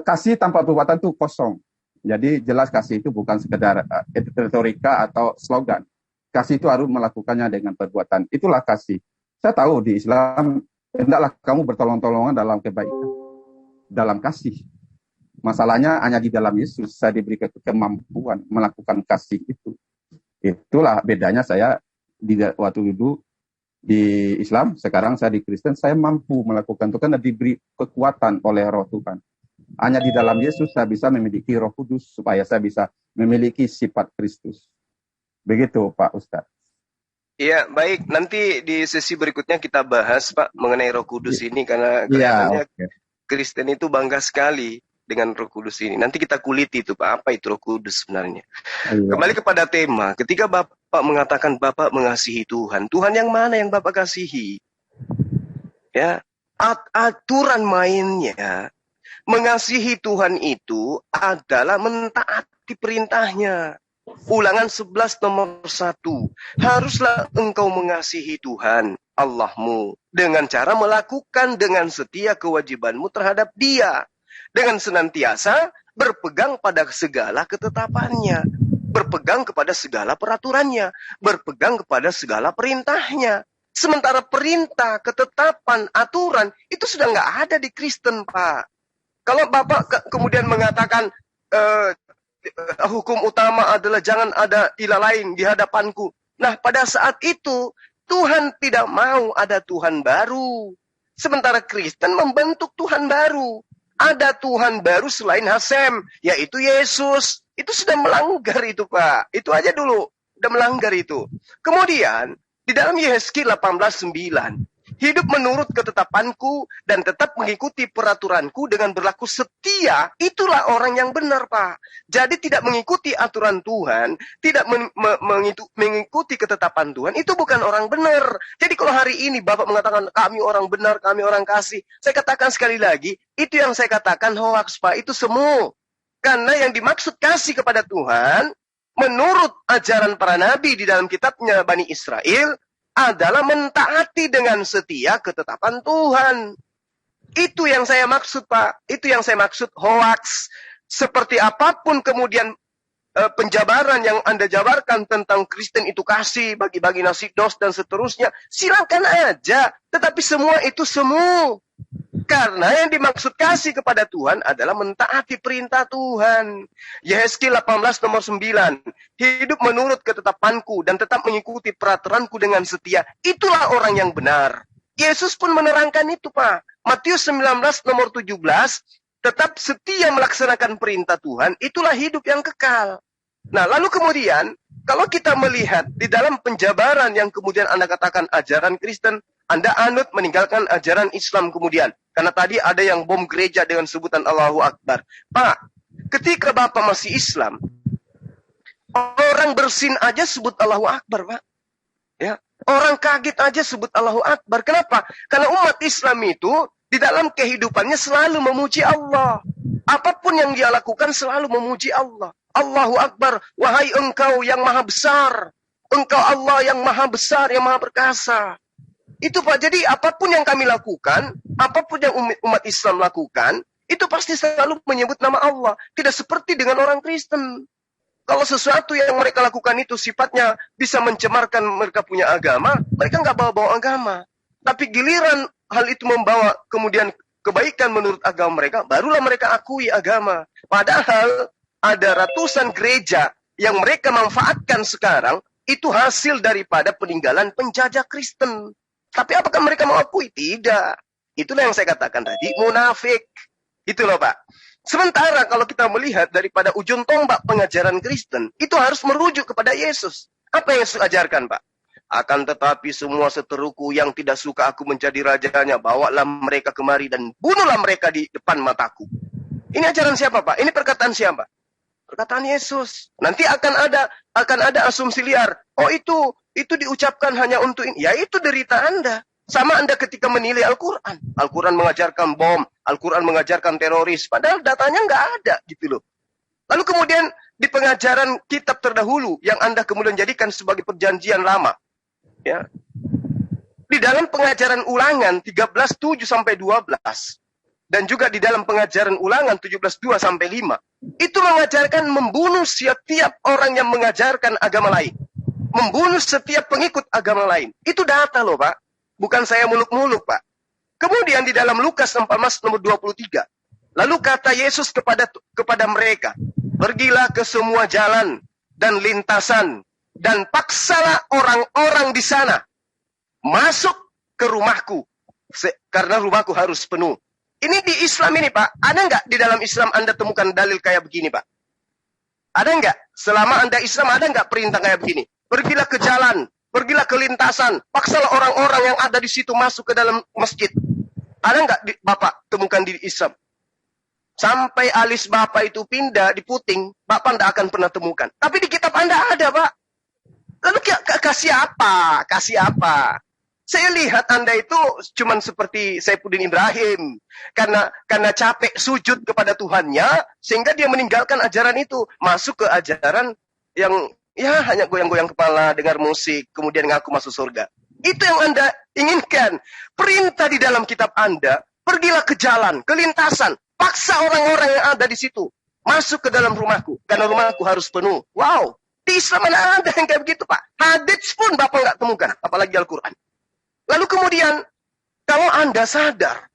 kasih tanpa perbuatan itu kosong. Jadi jelas kasih itu bukan sekedar retorika atau slogan. Kasih itu harus melakukannya dengan perbuatan. Itulah kasih. Saya tahu di Islam, hendaklah kamu bertolong-tolongan dalam kebaikan. Dalam kasih. Masalahnya hanya di dalam Yesus. Saya diberi kemampuan melakukan kasih itu. Itulah bedanya saya waktu dulu di Islam. Sekarang saya di Kristen, saya mampu melakukan itu karena diberi kekuatan oleh Roh Tuhan. Hanya di dalam Yesus saya bisa memiliki Roh Kudus supaya saya bisa memiliki sifat Kristus. Begitu Pak Ustadz. Iya, baik. Nanti di sesi berikutnya kita bahas Pak mengenai Roh Kudus ini karena kelihatannya Kristen itu bangga sekali dengan Roh Kudus ini. Nanti kita kuliti itu Pak, apa itu Roh Kudus sebenarnya. Iya. Kembali kepada tema, ketika Bapak mengatakan Bapak mengasihi Tuhan, Tuhan yang mana yang Bapak kasihi? Ya, aturan mainnya mengasihi Tuhan itu adalah mentaati perintahnya. Ulangan 11 nomor 1. Haruslah engkau mengasihi Tuhan. Allahmu dengan cara melakukan dengan setia kewajibanmu terhadap Dia, dengan senantiasa berpegang pada segala ketetapannya, berpegang kepada segala peraturannya, berpegang kepada segala perintahnya. Sementara perintah, ketetapan, aturan itu sudah nggak ada di Kristen, Pak. Kalau Bapak kemudian mengatakan hukum utama adalah jangan ada ilah lain di hadapanku. Nah, pada saat itu Tuhan tidak mau ada Tuhan baru. Sementara Kristen membentuk Tuhan baru. Ada Tuhan baru selain Hasem, yaitu Yesus. Itu sudah melanggar itu, Pak. Itu aja dulu, sudah melanggar itu. Kemudian, di dalam Yehezkiel 18:9, hidup menurut ketetapanku dan tetap mengikuti peraturanku dengan berlaku setia, itulah orang yang benar, Pak. Jadi tidak mengikuti aturan Tuhan, tidak mengikuti ketetapan Tuhan, itu bukan orang benar. Jadi kalau hari ini Bapak mengatakan kami orang benar, kami orang kasih, saya katakan sekali lagi, itu yang saya katakan hoax, Pak, itu semu. Karena yang dimaksud kasih kepada Tuhan, menurut ajaran para nabi di dalam kitabnya Bani Israel, adalah mentaati dengan setia ketetapan Tuhan. Itu yang saya maksud, Pak. Itu yang saya maksud hoax. Seperti apapun kemudian penjabaran yang Anda jabarkan tentang Kristen itu kasih, bagi-bagi nasi dos dan seterusnya, silakan aja. Tetapi semua itu semu. Karena yang dimaksud kasih kepada Tuhan adalah mentaati perintah Tuhan. Yehezkiel 18:9. Hidup menurut ketetapanku dan tetap mengikuti peraturanku dengan setia. Itulah orang yang benar. Yesus pun menerangkan itu, Pak. Matius 19:17. Tetap setia melaksanakan perintah Tuhan. Itulah hidup yang kekal. Nah, lalu kemudian, kalau kita melihat di dalam penjabaran yang kemudian Anda katakan ajaran Kristen, Anda anut meninggalkan ajaran Islam kemudian. Karena tadi ada yang bom gereja dengan sebutan Allahu Akbar. Pak, ketika Bapak masih Islam, orang bersin aja sebut Allahu Akbar, Pak. Ya, orang kaget aja sebut Allahu Akbar. Kenapa? Karena umat Islam itu di dalam kehidupannya selalu memuji Allah. Apapun yang dia lakukan selalu memuji Allah. Allahu Akbar, wahai engkau yang maha besar. Engkau Allah yang maha besar, yang maha perkasa. Itu, Pak, jadi apapun yang kami lakukan, apapun yang umat Islam lakukan, itu pasti selalu menyebut nama Allah. Tidak seperti dengan orang Kristen. Kalau sesuatu yang mereka lakukan itu sifatnya bisa mencemarkan mereka punya agama, mereka nggak bawa-bawa agama. Tapi giliran hal itu membawa kemudian kebaikan menurut agama mereka, barulah mereka akui agama. Padahal ada ratusan gereja yang mereka manfaatkan sekarang, itu hasil daripada peninggalan penjajah Kristen. Tapi apakah mereka mengakui? Tidak. Itulah yang saya katakan tadi, munafik. Itu loh, Pak. Sementara kalau kita melihat daripada ujung tombak pengajaran Kristen, itu harus merujuk kepada Yesus. Apa yang Yesus ajarkan, Pak? Akan tetapi semua seteruku yang tidak suka aku menjadi rajanya, bawalah mereka kemari dan bunuhlah mereka di depan mataku. Ini ajaran siapa, Pak? Ini perkataan siapa? Perkataan Yesus. Nanti akan ada asumsi liar. Oh, itu diucapkan hanya untuk ini. Ya, itu derita Anda. Sama Anda ketika menilai Al-Quran. Al-Quran mengajarkan bom. Al-Quran mengajarkan teroris. Padahal datanya nggak ada gitu loh. Lalu kemudian di pengajaran kitab terdahulu yang Anda kemudian jadikan sebagai perjanjian lama. Ya. Di dalam pengajaran ulangan 13:7-12. Dan juga di dalam pengajaran ulangan 17:2-5. Itu mengajarkan membunuh setiap orang yang mengajarkan agama lain. Membunuh setiap pengikut agama lain. Itu data loh, Pak. Bukan saya muluk-muluk, Pak. Kemudian di dalam Lukas 14:23. Lalu kata Yesus kepada mereka, pergilah ke semua jalan dan lintasan dan paksalah orang-orang di sana masuk ke rumahku. Karena rumahku harus penuh. Ini di Islam ini, Pak. Ada nggak di dalam Islam Anda temukan dalil kayak begini, Pak? Ada nggak? Selama Anda Islam ada nggak perintah kayak begini? Pergilah ke jalan, pergilah ke lintasan, paksalah orang-orang yang ada di situ masuk ke dalam masjid. Ada nggak Bapak temukan di Islam? Sampai alis Bapak itu pindah di puting, Bapak tidak akan pernah temukan. Tapi di kitab Anda ada, Pak. Lalu kasih apa? Kasih apa? Saya lihat Anda itu cuman seperti Saifuddin Ibrahim. Karena capek sujud kepada Tuhannya, sehingga dia meninggalkan ajaran itu. Masuk ke ajaran yang ya hanya goyang-goyang kepala, dengar musik, kemudian ngaku masuk surga. Itu yang Anda inginkan. Perintah di dalam kitab Anda, pergilah ke jalan, ke lintasan, paksa orang-orang yang ada di situ masuk ke dalam rumahku, karena rumahku harus penuh. Wow, di Islam mana ada yang kayak begitu, Pak? Hadits pun Bapak nggak temukan, apalagi Al-Quran. Lalu kemudian, kalau Anda sadar,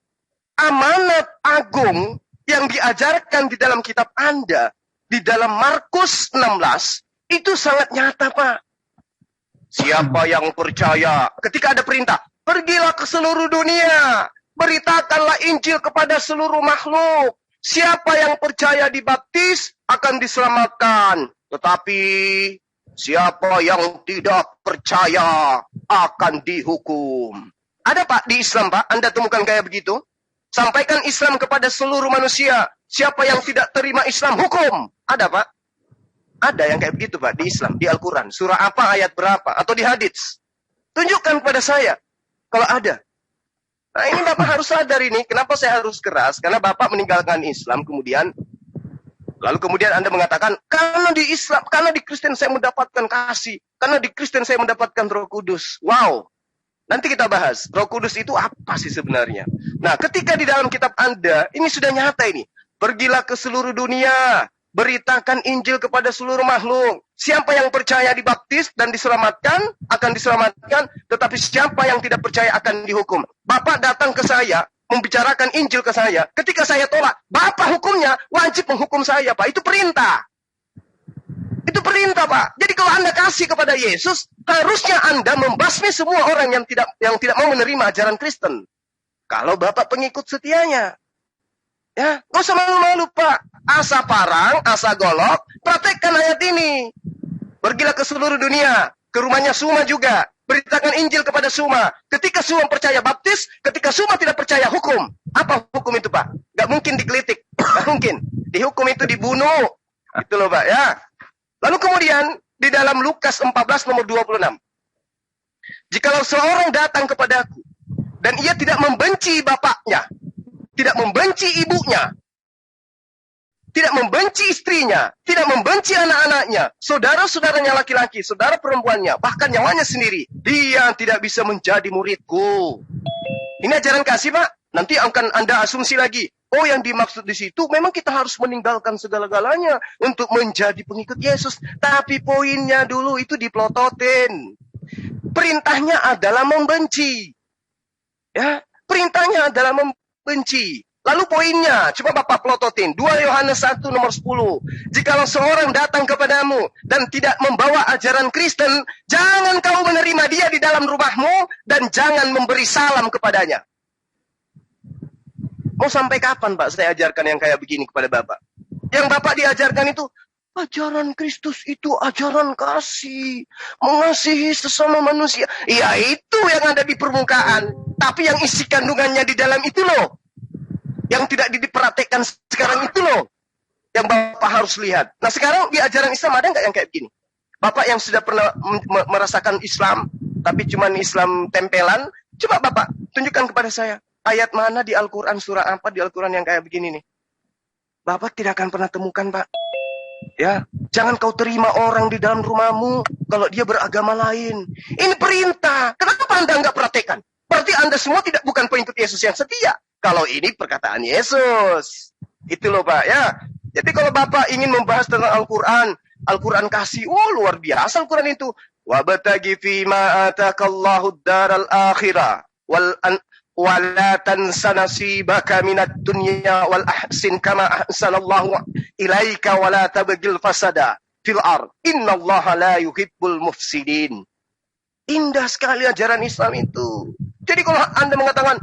amanat agung yang diajarkan di dalam kitab Anda, di dalam Markus 16, itu sangat nyata, Pak. Siapa yang percaya, ketika ada perintah, pergilah ke seluruh dunia, beritakanlah Injil kepada seluruh makhluk. Siapa yang percaya dibaptis akan diselamatkan. Tetapi siapa yang tidak percaya akan dihukum. Ada Pak di Islam, Pak? Anda temukan kayak begitu? Sampaikan Islam kepada seluruh manusia. Siapa yang tidak terima Islam, hukum. Ada Pak? Ada yang kayak begitu Pak di Islam, di Al-Quran. Surah apa, ayat berapa, atau di hadits. Tunjukkan pada saya kalau ada. Nah ini Bapak harus sadar ini. Kenapa saya harus keras? Karena Bapak meninggalkan Islam lalu kemudian Anda mengatakan, karena di Islam, karena di Kristen saya mendapatkan kasih, karena di Kristen saya mendapatkan Roh Kudus. Wow. Nanti kita bahas, Roh Kudus itu apa sih sebenarnya? Nah, ketika di dalam kitab Anda, ini sudah nyata ini. Pergilah ke seluruh dunia, beritakan Injil kepada seluruh makhluk. Siapa yang percaya dibaptis dan diselamatkan, akan diselamatkan. Tetapi siapa yang tidak percaya akan dihukum. Bapak datang ke saya, membicarakan Injil ke saya. Ketika saya tolak, Bapak hukumnya wajib menghukum saya, Pak. Itu perintah. Itu perintah, Pak. Jadi kalau Anda kasih kepada Yesus, harusnya Anda membasmi semua orang yang tidak mau menerima ajaran Kristen. Kalau Bapak pengikut setianya. Ya, nggak usah malu-malu, Pak. Asa parang, asa golok, praktekkan ayat ini. Pergilah ke seluruh dunia, ke rumahnya Suma juga. Beritakan Injil kepada Suma. Ketika Suma percaya baptis, ketika Suma tidak percaya hukum. Apa hukum itu, Pak? Nggak mungkin digelitik. Nggak mungkin. Dihukum itu dibunuh. Itu loh, Pak. Ya. Lalu kemudian, di dalam Lukas 14 nomor 26. Jikalau seorang datang kepadaku, dan ia tidak membenci bapaknya, tidak membenci ibunya, tidak membenci istrinya, tidak membenci anak-anaknya, saudara-saudaranya laki-laki, saudara perempuannya, bahkan nyawanya sendiri, dia tidak bisa menjadi muridku. Ini ajaran kasih, Pak. Nanti akan Anda asumsi lagi. Oh, yang dimaksud di situ memang kita harus meninggalkan segala-galanya untuk menjadi pengikut Yesus. Tapi poinnya dulu itu dipelototin. Perintahnya adalah membenci. Ya, perintahnya adalah membenci. Lalu poinnya, coba Bapak pelototin. 2 Yohanes 1 nomor 10. Jikalau seorang datang kepadamu dan tidak membawa ajaran Kristen, jangan kau menerima dia di dalam rumahmu dan jangan memberi salam kepadanya. Mau sampai kapan, Pak, saya ajarkan yang kayak begini kepada Bapak? Yang Bapak diajarkan itu, ajaran Kristus itu ajaran kasih. Mengasihi sesama manusia. Ya itu yang ada di permukaan. Tapi yang isi kandungannya di dalam itu loh. Yang tidak diperhatikan sekarang itu loh. Yang Bapak harus lihat. Nah sekarang di ajaran Islam ada nggak yang kayak begini? Bapak yang sudah pernah merasakan Islam, tapi cuma Islam tempelan, coba Bapak tunjukkan kepada saya. Ayat mana di Al-Quran, surah apa di Al-Quran yang kayak begini nih? Bapak tidak akan pernah temukan, Pak. Ya, jangan kau terima orang di dalam rumahmu kalau dia beragama lain. Ini perintah. Kenapa Anda nggak praktekkan? Berarti Anda semua bukan pengikut Yesus yang setia. Kalau ini perkataan Yesus. Itu loh, Pak. Ya. Jadi kalau Bapak ingin membahas tentang Al-Quran, Al-Quran kasih, luar biasa Al-Quran itu. Wabtagi fima atakallahu daral akhirah wala tansa nasibaka minad dunya wal ahsin kama ahsanallahu ilaika wala tabghil fasada fil ard innallaha la yuhibbul mufsidin. Indah sekali ajaran Islam itu. Jadi kalau Anda mengatakan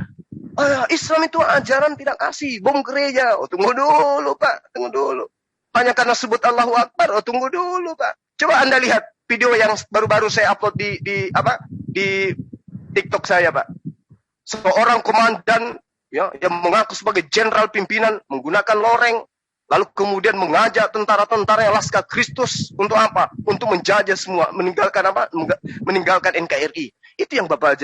Islam itu ajaran tidak kasih, bom gereja, tunggu dulu, Pak, tunggu dulu. Hanya karena sebut Allahu Akbar, tunggu dulu, Pak. Coba Anda lihat video yang baru-baru saya upload di TikTok saya, Pak. Seorang komandan ya, yang mengaku sebagai jenderal pimpinan menggunakan loreng, lalu kemudian mengajak tentara-tentara yang Laskar Kristus untuk apa? Untuk menjajah semua, meninggalkan apa? Meninggalkan NKRI. Itu yang Bapak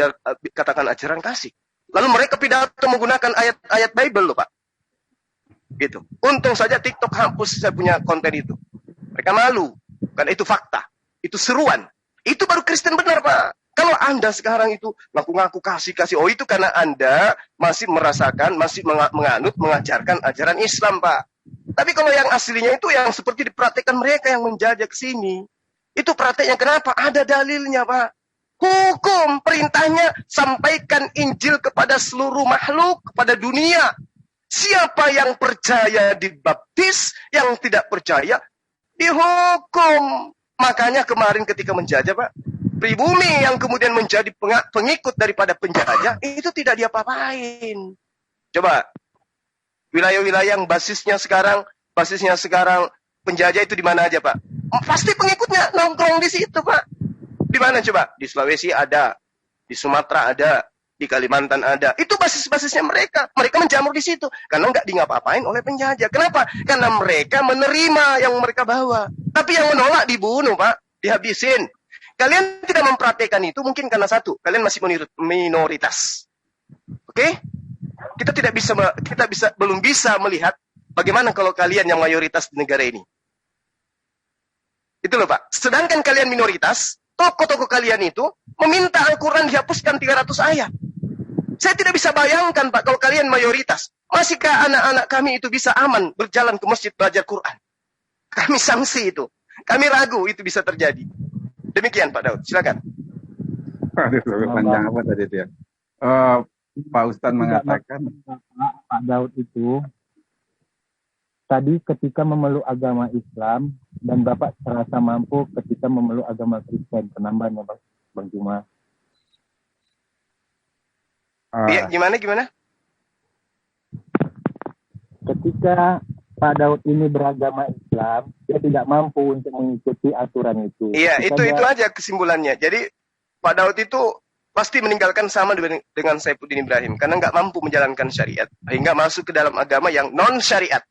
katakan ajaran kasih. Lalu mereka pidato menggunakan ayat-ayat Bible loh, Pak. Gitu. Untung saja TikTok hapus saya punya konten itu. Mereka malu, karena itu fakta, itu seruan. Itu baru Kristen benar, Pak. Kalau Anda sekarang itu ngaku-ngaku kasih, oh itu karena Anda masih merasakan, masih menganut, mengajarkan ajaran Islam, Pak. Tapi kalau yang aslinya itu yang seperti dipraktekkan mereka yang menjajah ke sini. Itu prakteknya kenapa? Ada dalilnya, Pak. Hukum perintahnya sampaikan Injil kepada seluruh makhluk, kepada dunia. Siapa yang percaya dibaptis, yang tidak percaya dihukum. Makanya kemarin ketika menjajah, Pak, pribumi yang kemudian menjadi pengikut daripada penjajah, itu tidak diapa-apain. Coba, wilayah-wilayah yang basisnya sekarang penjajah itu di mana aja, Pak? Pasti pengikutnya nongkrong di situ, Pak. Di mana coba? Di Sulawesi ada, di Sumatera ada, di Kalimantan ada. Itu basis-basisnya mereka. Mereka menjamur di situ. Karena nggak ngapa-ngapain oleh penjajah. Kenapa? Karena mereka menerima yang mereka bawa. Tapi yang menolak dibunuh, Pak. Dihabisin. Kalian tidak mempraktekkan itu mungkin karena satu. Kalian masih minoritas. Oke? Kita belum bisa melihat bagaimana kalau kalian yang mayoritas di negara ini. Itu loh, Pak. Sedangkan kalian minoritas, tokoh-tokoh kalian itu meminta Al-Quran dihapuskan 300 ayat. Saya tidak bisa bayangkan, Pak, kalau kalian mayoritas. Masihkah anak-anak kami itu bisa aman berjalan ke masjid belajar Quran? Kami sanksi itu. Kami ragu itu bisa terjadi. Demikian, Pak Daud. Silakan. Aduh, panjang apa tadi dia? Pak Ustadz mengatakan Pak Daud itu tadi ketika memeluk agama Islam dan Bapak terasa mampu ketika memeluk agama Kristen. Penambahannya, Bang Juma. Iya, gimana? Ketika Pak Daud ini beragama Islam, dia tidak mampu untuk mengikuti aturan itu. Iya, itu aja kesimpulannya. Jadi Pak Daud itu pasti meninggalkan sama dengan Saifuddin Ibrahim karena nggak mampu menjalankan syariat hingga masuk ke dalam agama yang non syariat.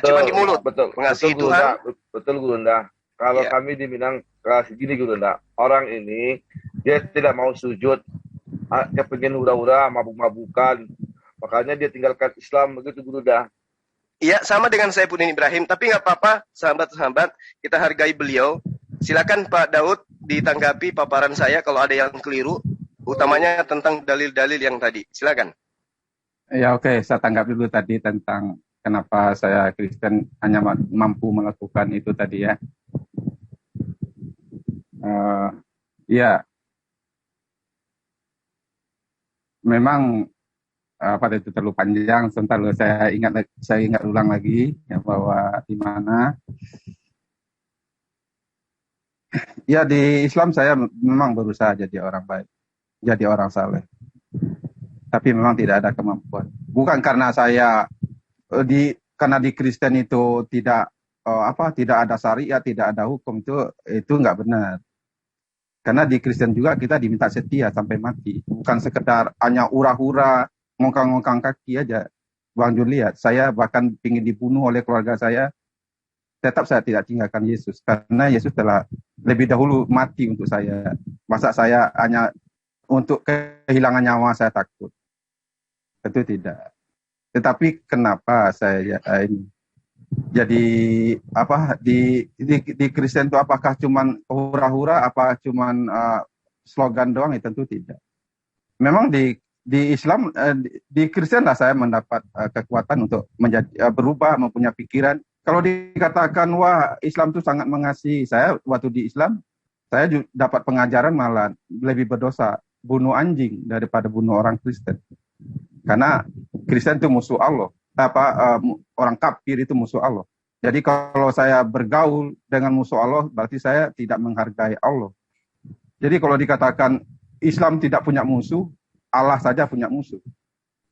Cuma di mulut. Betul. Mengasihi betul, Tuhan. Betul, Gurunda. Kalau kami di Minang kelas gini, Gurunda, orang ini dia tidak mau sujud, dia pengen hura-hura, mabuk-mabukan, makanya dia tinggalkan Islam begitu, Gurunda. Iya, sama dengan Saifuddin Ibrahim, tapi nggak apa-apa, sahabat-sahabat, kita hargai beliau. Silakan Pak Daud ditanggapi paparan saya kalau ada yang keliru, utamanya tentang dalil-dalil yang tadi. Silakan. Ya oke, saya tanggap dulu tadi tentang kenapa saya Kristen hanya mampu melakukan itu tadi ya. Ya, memang pada itu terlalu panjang. Sebentar loh, saya ingat ulang lagi ya, bahwa di mana ya di Islam saya memang berusaha jadi orang baik, jadi orang saleh. Tapi memang tidak ada kemampuan. Bukan karena saya karena di Kristen itu tidak ada syariat, tidak ada hukum, itu nggak benar. Karena di Kristen juga kita diminta setia sampai mati, bukan sekedar hanya hura-hura, ngongkang-ngongkang kaki aja. Bang Jun lihat, saya bahkan ingin dibunuh oleh keluarga saya, tetap saya tidak tinggalkan Yesus. Karena Yesus telah lebih dahulu mati untuk saya. Masa saya hanya untuk kehilangan nyawa saya takut? Tentu tidak. Tetapi kenapa saya ini jadi di Kristen itu apakah cuman hura-hura, apa cuman slogan doang? Ya tentu tidak. Memang di Islam, di Kristen lah saya mendapat kekuatan untuk berubah, mempunyai pikiran. Kalau dikatakan wah Islam itu sangat mengasihi, saya waktu di Islam saya juga dapat pengajaran malah lebih berdosa bunuh anjing daripada bunuh orang Kristen. Karena Kristen itu musuh Allah. Orang kafir itu musuh Allah. Jadi kalau saya bergaul dengan musuh Allah, berarti saya tidak menghargai Allah. Jadi kalau dikatakan Islam tidak punya musuh, Allah saja punya musuh.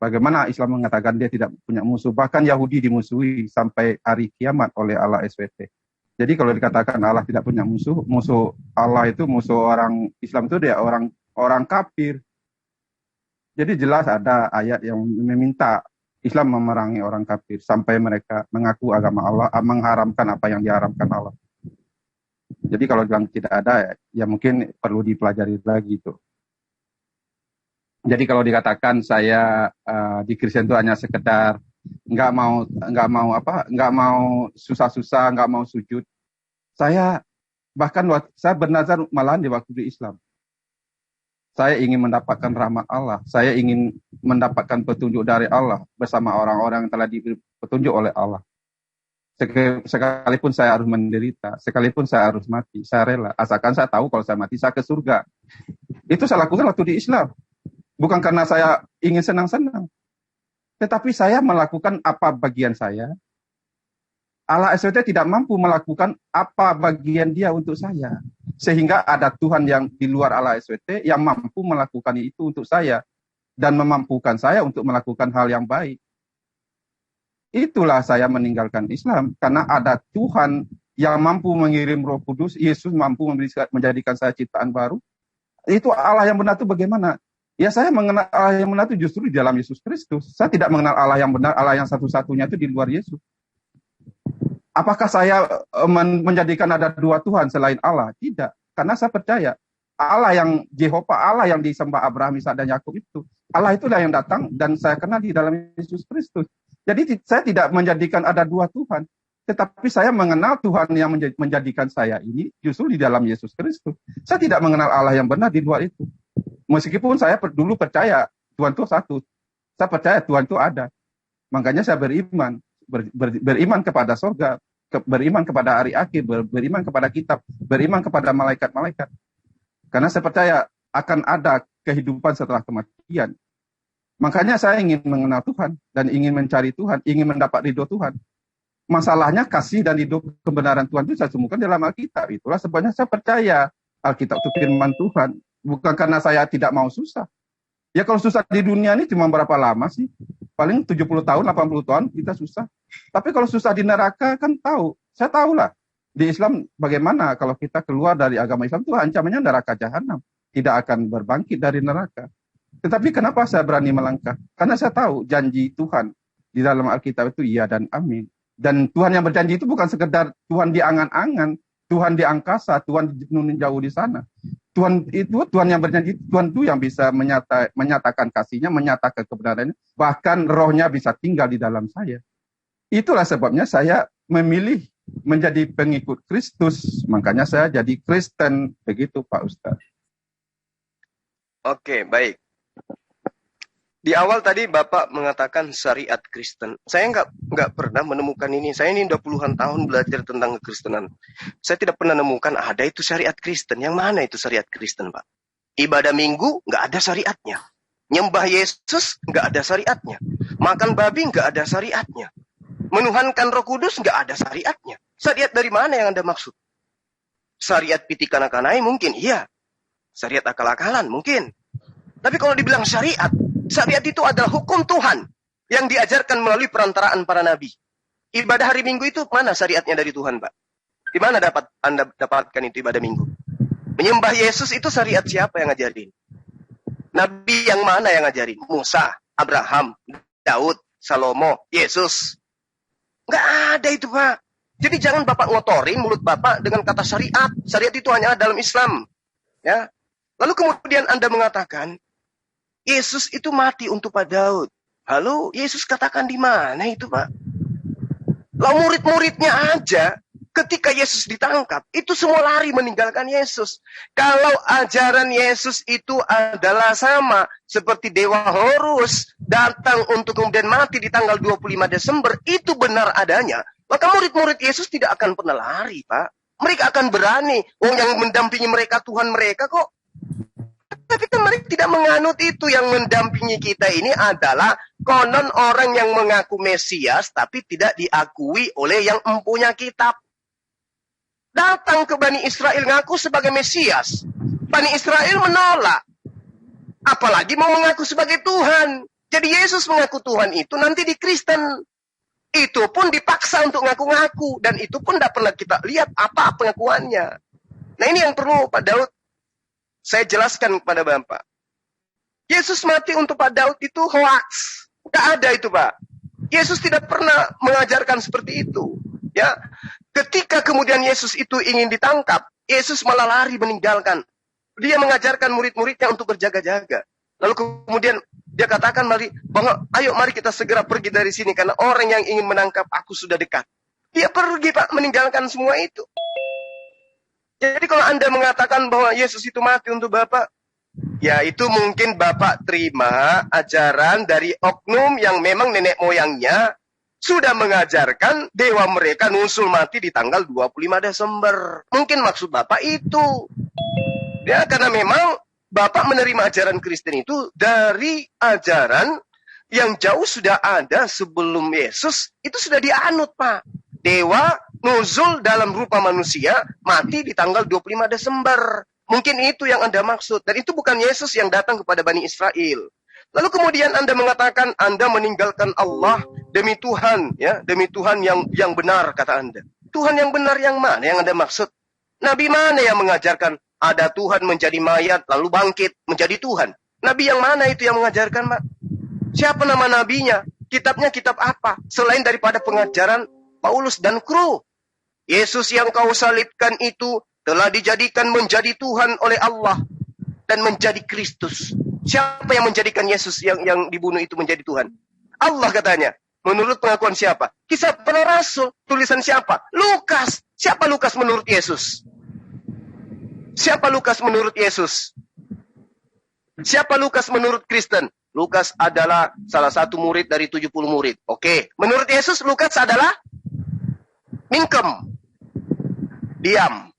Bagaimana Islam mengatakan dia tidak punya musuh? Bahkan Yahudi dimusuhi sampai hari kiamat oleh Allah SWT. Jadi kalau dikatakan Allah tidak punya musuh, musuh Allah itu musuh orang Islam itu dia orang kafir. Jadi jelas ada ayat yang meminta Islam memerangi orang kafir sampai mereka mengaku agama Allah, mengharamkan apa yang diharamkan Allah. Jadi kalau bilang tidak ada, ya mungkin perlu dipelajari lagi itu. Jadi kalau dikatakan saya di Kristen itu hanya sekedar nggak mau susah-susah, nggak mau sujud. Saya bahkan saya bernazar malahan di waktu di Islam. Saya ingin mendapatkan rahmat Allah. Saya ingin mendapatkan petunjuk dari Allah bersama orang-orang yang telah diberi petunjuk oleh Allah. Sekalipun saya harus menderita, sekalipun saya harus mati, saya rela. Asalkan saya tahu kalau saya mati, saya ke surga. Itu saya lakukan waktu di Islam. Bukan karena saya ingin senang-senang. Tetapi saya melakukan apa bagian saya. Allah SWT tidak mampu melakukan apa bagian dia untuk saya. Sehingga ada Tuhan yang di luar Allah SWT yang mampu melakukan itu untuk saya. Dan memampukan saya untuk melakukan hal yang baik. Itulah saya meninggalkan Islam. Karena ada Tuhan yang mampu mengirim Roh Kudus. Yesus mampu menjadikan saya ciptaan baru. Itu Allah yang benar itu bagaimana? Ya saya mengenal Allah yang benar itu justru di dalam Yesus Kristus. Saya tidak mengenal Allah yang benar, Allah yang satu-satunya itu di luar Yesus. Apakah saya menjadikan ada dua Tuhan selain Allah? Tidak. Karena saya percaya Allah yang Jehovah, Allah yang disembah Abraham, Ishak dan Yakub itu. Allah itulah yang datang dan saya kenal di dalam Yesus Kristus. Jadi saya tidak menjadikan ada dua Tuhan. Tetapi saya mengenal Tuhan yang menjadikan saya ini justru di dalam Yesus Kristus. Saya tidak mengenal Allah yang benar di luar itu. Meskipun saya dulu percaya Tuhan itu satu. Saya percaya Tuhan itu ada. Makanya saya beriman. Beriman kepada surga, beriman kepada hari akhir, beriman kepada kitab, beriman kepada malaikat-malaikat. Karena saya percaya akan ada kehidupan setelah kematian. Makanya saya ingin mengenal Tuhan dan ingin mencari Tuhan, ingin mendapat ridho Tuhan. Masalahnya kasih dan ridho kebenaran Tuhan itu saya temukan dalam Alkitab. Itulah sebabnya saya percaya Alkitab itu firman Tuhan. Bukan karena saya tidak mau susah. Ya kalau susah di dunia ini cuma berapa lama sih? Paling 70 tahun, 80 tahun kita susah. Tapi kalau susah di neraka kan tahu. Saya tahulah. Di Islam bagaimana kalau kita keluar dari agama Islam itu ancamannya neraka jahanam. Tidak akan berbangkit dari neraka. Tetapi kenapa saya berani melangkah? Karena saya tahu janji Tuhan di dalam Alkitab itu iya dan amin. Dan Tuhan yang berjanji itu bukan sekedar Tuhan di angan-angan, Tuhan di angkasa, Tuhan jauh di sana. Tuhan yang berjanji, Tuhan itu yang bisa menyatakan kasihnya, menyatakan kebenarannya, bahkan rohnya bisa tinggal di dalam saya. Itulah sebabnya saya memilih menjadi pengikut Kristus. Makanya saya jadi Kristen. Begitu Pak Ustadz. Oke, baik. Di awal tadi Bapak mengatakan syariat Kristen. Saya nggak pernah menemukan ini. Saya ini udah puluhan tahun belajar tentang kekristenan. Saya tidak pernah menemukan ada itu syariat Kristen. Yang mana itu syariat Kristen, Pak? Ibadah minggu nggak ada syariatnya. Nyembah Yesus nggak ada syariatnya. Makan babi nggak ada syariatnya. Menuhankan Roh Kudus nggak ada syariatnya. Syariat dari mana yang Anda maksud? Syariat piti kanak-kanai mungkin, iya. Syariat akal-akalan mungkin. Tapi kalau dibilang syariat itu adalah hukum Tuhan yang diajarkan melalui perantaraan para nabi. Ibadah hari Minggu itu mana syariatnya dari Tuhan, Pak? Di mana Anda dapatkan itu ibadah Minggu? Menyembah Yesus itu syariat siapa yang ngajarin? Nabi yang mana yang ngajarin? Musa, Abraham, Daud, Salomo, Yesus. Nggak ada itu, Pak. Jadi jangan Bapak ngotorin mulut Bapak dengan kata syariat. Syariat itu hanya dalam Islam. Ya. Lalu kemudian Anda mengatakan, Yesus itu mati untuk Pak Daud. Halo, Yesus katakan di mana itu, Pak? Lah murid-muridnya aja, ketika Yesus ditangkap, itu semua lari meninggalkan Yesus. Kalau ajaran Yesus itu adalah sama, seperti Dewa Horus, datang untuk kemudian mati di tanggal 25 Desember, itu benar adanya, maka murid-murid Yesus tidak akan pernah lari, Pak. Mereka akan berani. Yang mendampingi mereka Tuhan mereka kok. Tapi kan mereka tidak menganut itu. Yang mendampingi kita ini adalah konon orang yang mengaku Mesias, tapi tidak diakui oleh yang mempunyai kitab. Datang ke Bani Israel ngaku sebagai Mesias. Bani Israel menolak. Apalagi mau mengaku sebagai Tuhan. Jadi Yesus mengaku Tuhan itu nanti di Kristen. Itu pun dipaksa untuk ngaku-ngaku. Dan itu pun tidak pernah kita lihat apa pengakuannya. Nah ini yang perlu Pak Daud saya jelaskan kepada Bapak. Yesus mati untuk Pak Daud itu hoax. Tidak ada itu, Pak. Yesus tidak pernah mengajarkan seperti itu. Ya, ketika kemudian Yesus itu ingin ditangkap, Yesus malah lari meninggalkan. Dia mengajarkan murid-muridnya untuk berjaga-jaga. Lalu kemudian dia katakan, mari kita segera pergi dari sini karena orang yang ingin menangkap aku sudah dekat. Dia pergi, Pak, meninggalkan semua itu. Jadi kalau Anda mengatakan bahwa Yesus itu mati untuk Bapak, Ya, itu mungkin Bapak terima ajaran dari oknum yang memang nenek moyangnya sudah mengajarkan dewa mereka nusul mati di tanggal 25 Desember. Mungkin maksud Bapak itu. Ya, karena memang Bapak menerima ajaran Kristen itu dari ajaran yang jauh sudah ada sebelum Yesus. Itu sudah dianut, Pak. Dewa nuzul dalam rupa manusia mati di tanggal 25 Desember. Mungkin itu yang Anda maksud. Dan itu bukan Yesus yang datang kepada Bani Israel. Lalu kemudian Anda mengatakan Anda meninggalkan Allah demi Tuhan, ya, demi Tuhan yang benar, kata Anda. Tuhan yang benar yang mana yang Anda maksud? Nabi mana yang mengajarkan ada Tuhan menjadi mayat lalu bangkit menjadi Tuhan? Nabi yang mana itu yang mengajarkan, Pak? Siapa nama nabinya? Kitabnya kitab apa? Selain daripada pengajaran Paulus dan kru. Yesus yang kau salibkan itu telah dijadikan menjadi Tuhan oleh Allah dan menjadi Kristus. Siapa yang menjadikan Yesus yang dibunuh itu menjadi Tuhan? Allah katanya. Menurut pengakuan siapa? Kisah para Rasul. Tulisan siapa? Lukas. Siapa Lukas menurut Yesus? Siapa Lukas menurut Yesus? Siapa Lukas menurut Kristen? Lukas adalah salah satu murid dari 70 murid. Oke. Menurut Yesus, Lukas adalah mingkem. Diam.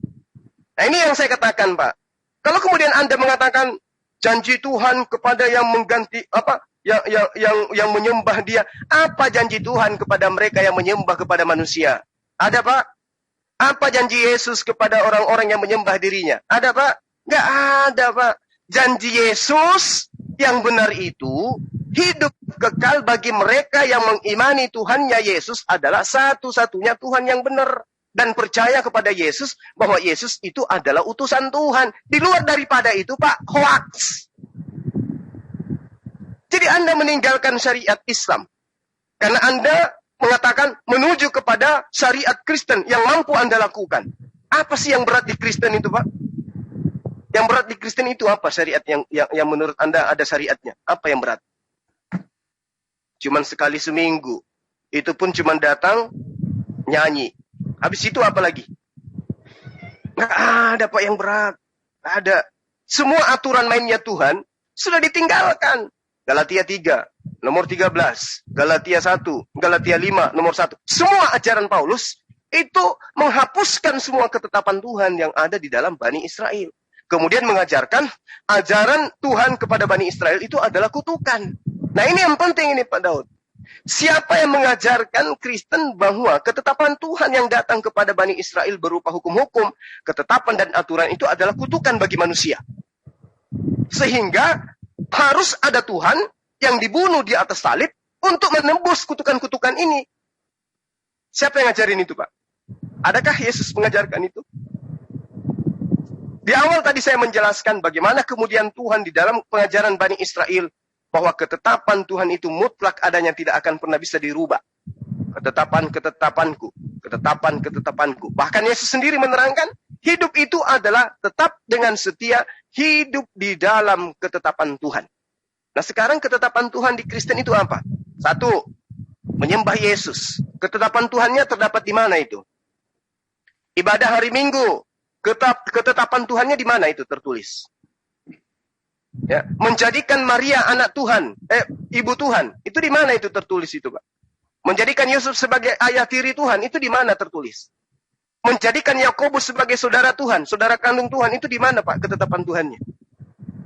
Nah, ini yang saya katakan, Pak. Kalau kemudian Anda mengatakan janji Tuhan kepada yang mengganti apa? Yang menyembah Dia. Apa janji Tuhan kepada mereka yang menyembah kepada manusia? Ada, Pak? Apa janji Yesus kepada orang-orang yang menyembah dirinya? Ada, Pak? Enggak ada, Pak. Janji Yesus yang benar itu hidup kekal bagi mereka yang mengimani Tuhannya Yesus adalah satu-satunya Tuhan yang benar. Dan percaya kepada Yesus bahwa Yesus itu adalah utusan Tuhan. Di luar daripada itu, Pak, hoax. Jadi Anda meninggalkan syariat Islam. Karena Anda mengatakan menuju kepada syariat Kristen yang mampu Anda lakukan. Apa sih yang berat di Kristen itu, Pak? Yang berat di Kristen itu apa syariat yang menurut Anda ada syariatnya? Apa yang berat? Cuman sekali seminggu. Itu pun cuman datang, nyanyi. Habis itu apa lagi? Nggak ada, Pak, yang berat. Nggak ada. Semua aturan mainnya Tuhan sudah ditinggalkan. Galatia 3, nomor 13. Galatia 1, Galatia 5, nomor 1. Semua ajaran Paulus itu menghapuskan semua ketetapan Tuhan yang ada di dalam Bani Israel. Kemudian mengajarkan ajaran Tuhan kepada Bani Israel itu adalah kutukan. Nah, ini yang penting ini, Pak Daud. Siapa yang mengajarkan Kristen bahwa ketetapan Tuhan yang datang kepada Bani Israel berupa hukum-hukum, ketetapan dan aturan itu adalah kutukan bagi manusia. Sehingga harus ada Tuhan yang dibunuh di atas salib untuk menembus kutukan-kutukan ini. Siapa yang ngajarin itu, Pak? Adakah Yesus mengajarkan itu? Di awal tadi saya menjelaskan bagaimana kemudian Tuhan di dalam pengajaran Bani Israel bahwa ketetapan Tuhan itu mutlak adanya, tidak akan pernah bisa dirubah. Ketetapan-ketetapanku, ketetapan-ketetapanku. Bahkan Yesus sendiri menerangkan, hidup itu adalah tetap dengan setia hidup di dalam ketetapan Tuhan. Nah, sekarang ketetapan Tuhan di Kristen itu apa? Satu, menyembah Yesus. Ketetapan Tuhannya terdapat di mana itu? Ibadah hari Minggu. Ketetapan Tuhannya di mana itu tertulis? Ya, menjadikan Maria anak Tuhan, ibu Tuhan, itu di mana itu tertulis itu, Pak? Menjadikan Yusuf sebagai ayah tiri Tuhan, itu di mana tertulis? Menjadikan Yakobus sebagai saudara Tuhan, saudara kandung Tuhan, itu di mana, Pak, ketetapan Tuhannya?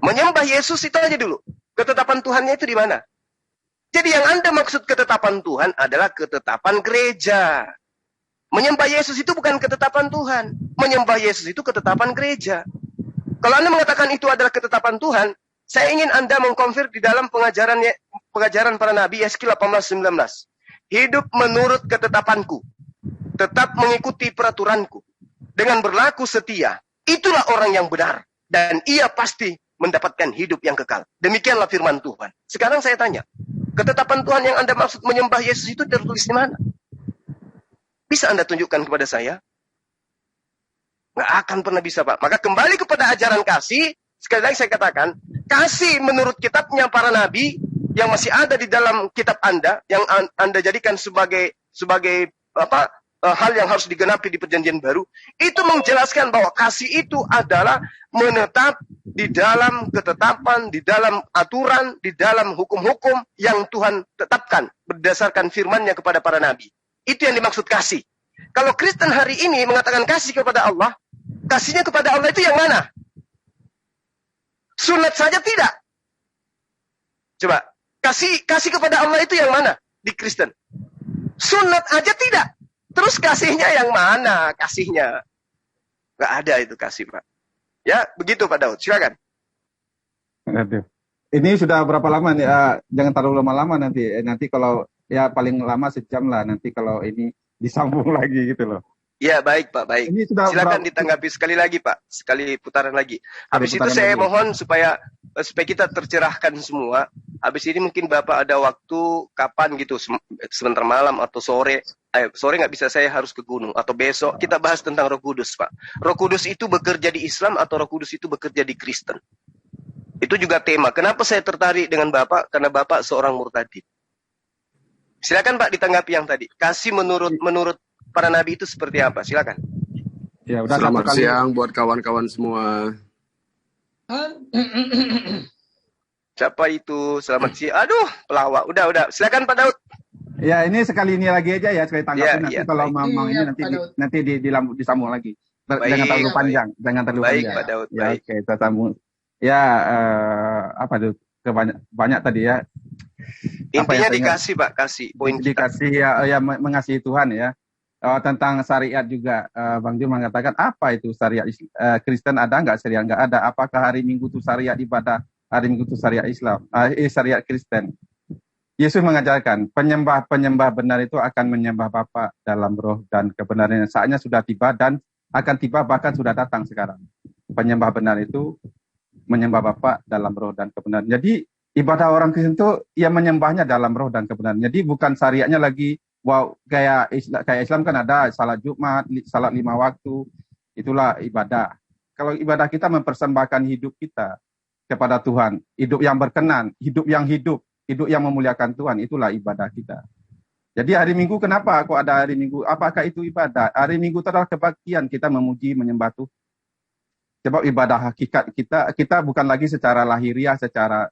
Menyembah Yesus itu aja dulu. Ketetapan Tuhannya itu di mana? Jadi yang Anda maksud ketetapan Tuhan adalah ketetapan gereja. Menyembah Yesus itu bukan ketetapan Tuhan. Menyembah Yesus itu ketetapan gereja. Kalau Anda mengatakan itu adalah ketetapan Tuhan, saya ingin Anda mengkonfirm di dalam pengajaran para nabi, Yeskiel 18:19. Hidup menurut ketetapanku, tetap mengikuti peraturanku, dengan berlaku setia, itulah orang yang benar, dan ia pasti mendapatkan hidup yang kekal. Demikianlah firman Tuhan. Sekarang saya tanya, ketetapan Tuhan yang Anda maksud menyembah Yesus itu tertulis di mana? Bisa Anda tunjukkan kepada saya? Nggak akan pernah bisa, Pak. Maka kembali kepada ajaran kasih, sekali lagi saya katakan, kasih menurut kitabnya para nabi, yang masih ada di dalam kitab Anda, yang Anda jadikan sebagai hal yang harus digenapi di perjanjian baru, itu menjelaskan bahwa kasih itu adalah menetap di dalam ketetapan, di dalam aturan, di dalam hukum-hukum yang Tuhan tetapkan berdasarkan firman-Nya kepada para nabi. Itu yang dimaksud kasih. Kalau Kristen hari ini mengatakan kasih kepada Allah, kasihnya kepada Allah itu yang mana? Sunat saja tidak. Coba, kasih kepada Allah itu yang mana di Kristen? Sunat aja tidak. Terus kasihnya yang mana? Kasihnya nggak ada itu kasih, Pak. Ya, begitu Pak Daud. Silakan. Aduh. Ini sudah berapa lama nih? Jangan terlalu lama-lama nanti. Nanti kalau ya paling lama sejam lah. Nanti kalau ini disambung lagi gitu loh. Ya, baik Pak, baik. Ini sudah silakan ditanggapi sekali lagi Pak. Sekali putaran lagi. Habis itu saya mohon supaya kita tercerahkan semua. Habis ini mungkin Bapak ada waktu kapan gitu, sebentar malam atau sore. Sore nggak bisa, saya harus ke gunung. Atau besok kita bahas tentang Roh Kudus, Pak. Roh Kudus itu bekerja di Islam atau Roh Kudus itu bekerja di Kristen? Itu juga tema. Kenapa saya tertarik dengan Bapak? Karena Bapak seorang murtadid. Silakan Pak ditanggapi yang tadi. Kasih menurut para nabi itu seperti apa? Silakan. Ya, udah selamat siang buat kawan-kawan semua. Siapa itu? Selamat siang. Aduh, pelawak. Udah. Silakan Pak Daud. Ya, ini sekali ini lagi aja ya, sekali tanggapin nanti kalau mau ini nanti disambung lagi. Jangan terlalu panjang, Baik, Pak Daud. Ya, oke, kita sambung. Ya, apa tuh? Banyak tadi ya. Intinya dikasih, Pak, kasih poin kita. Dikasih ya mengasihi Tuhan ya. Tentang syariat juga, Bang Jul mengatakan apa itu syariat Kristen ada nggak? Syariat nggak ada. Apakah hari Minggu itu syariat ibadah? Hari Minggu itu syariat Islam, syariat Kristen. Yesus mengajarkan penyembah benar itu akan menyembah Bapa dalam roh dan kebenaran. Saatnya sudah tiba dan akan tiba, bahkan sudah datang sekarang. Penyembah benar itu menyembah Bapa dalam roh dan kebenaran. Jadi ibadah orang Kristen itu ya menyembahnya dalam roh dan kebenaran. Jadi bukan syariatnya lagi kayak Islam kan ada salat Jumat, salat 5 waktu, itulah ibadah. Kalau ibadah kita mempersembahkan hidup kita kepada Tuhan, hidup yang berkenan, hidup yang memuliakan Tuhan, itulah ibadah kita. Jadi hari Minggu kenapa kok ada hari Minggu? Apakah itu ibadah? Hari Minggu itu adalah kebaktian kita memuji, menyembah Tuhan. Sebab ibadah hakikat kita bukan lagi secara lahiriah, secara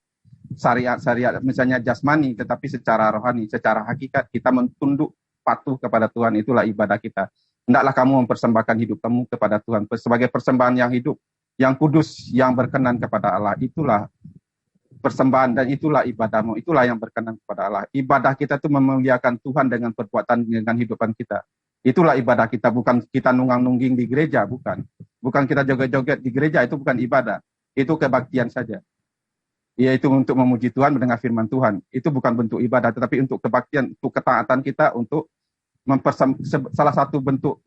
syariat misalnya jasmani, tetapi secara rohani, secara hakikat kita mentunduk patuh kepada Tuhan, itulah ibadah kita. Hendaklah kamu mempersembahkan hidup kamu kepada Tuhan sebagai persembahan yang hidup, yang kudus, yang berkenan kepada Allah. Itulah persembahan dan itulah ibadahmu, itulah yang berkenan kepada Allah. Ibadah kita itu memuliakan Tuhan dengan perbuatan, dengan hidupan kita. Itulah ibadah kita, bukan kita nunggang-nungging di gereja, bukan kita joget-joget di gereja, itu bukan ibadah, itu kebaktian saja. Yaitu untuk memuji Tuhan, mendengar firman Tuhan. Itu bukan bentuk ibadah, tetapi untuk kebaktian, untuk ketaatan kita, untuk salah satu bentuk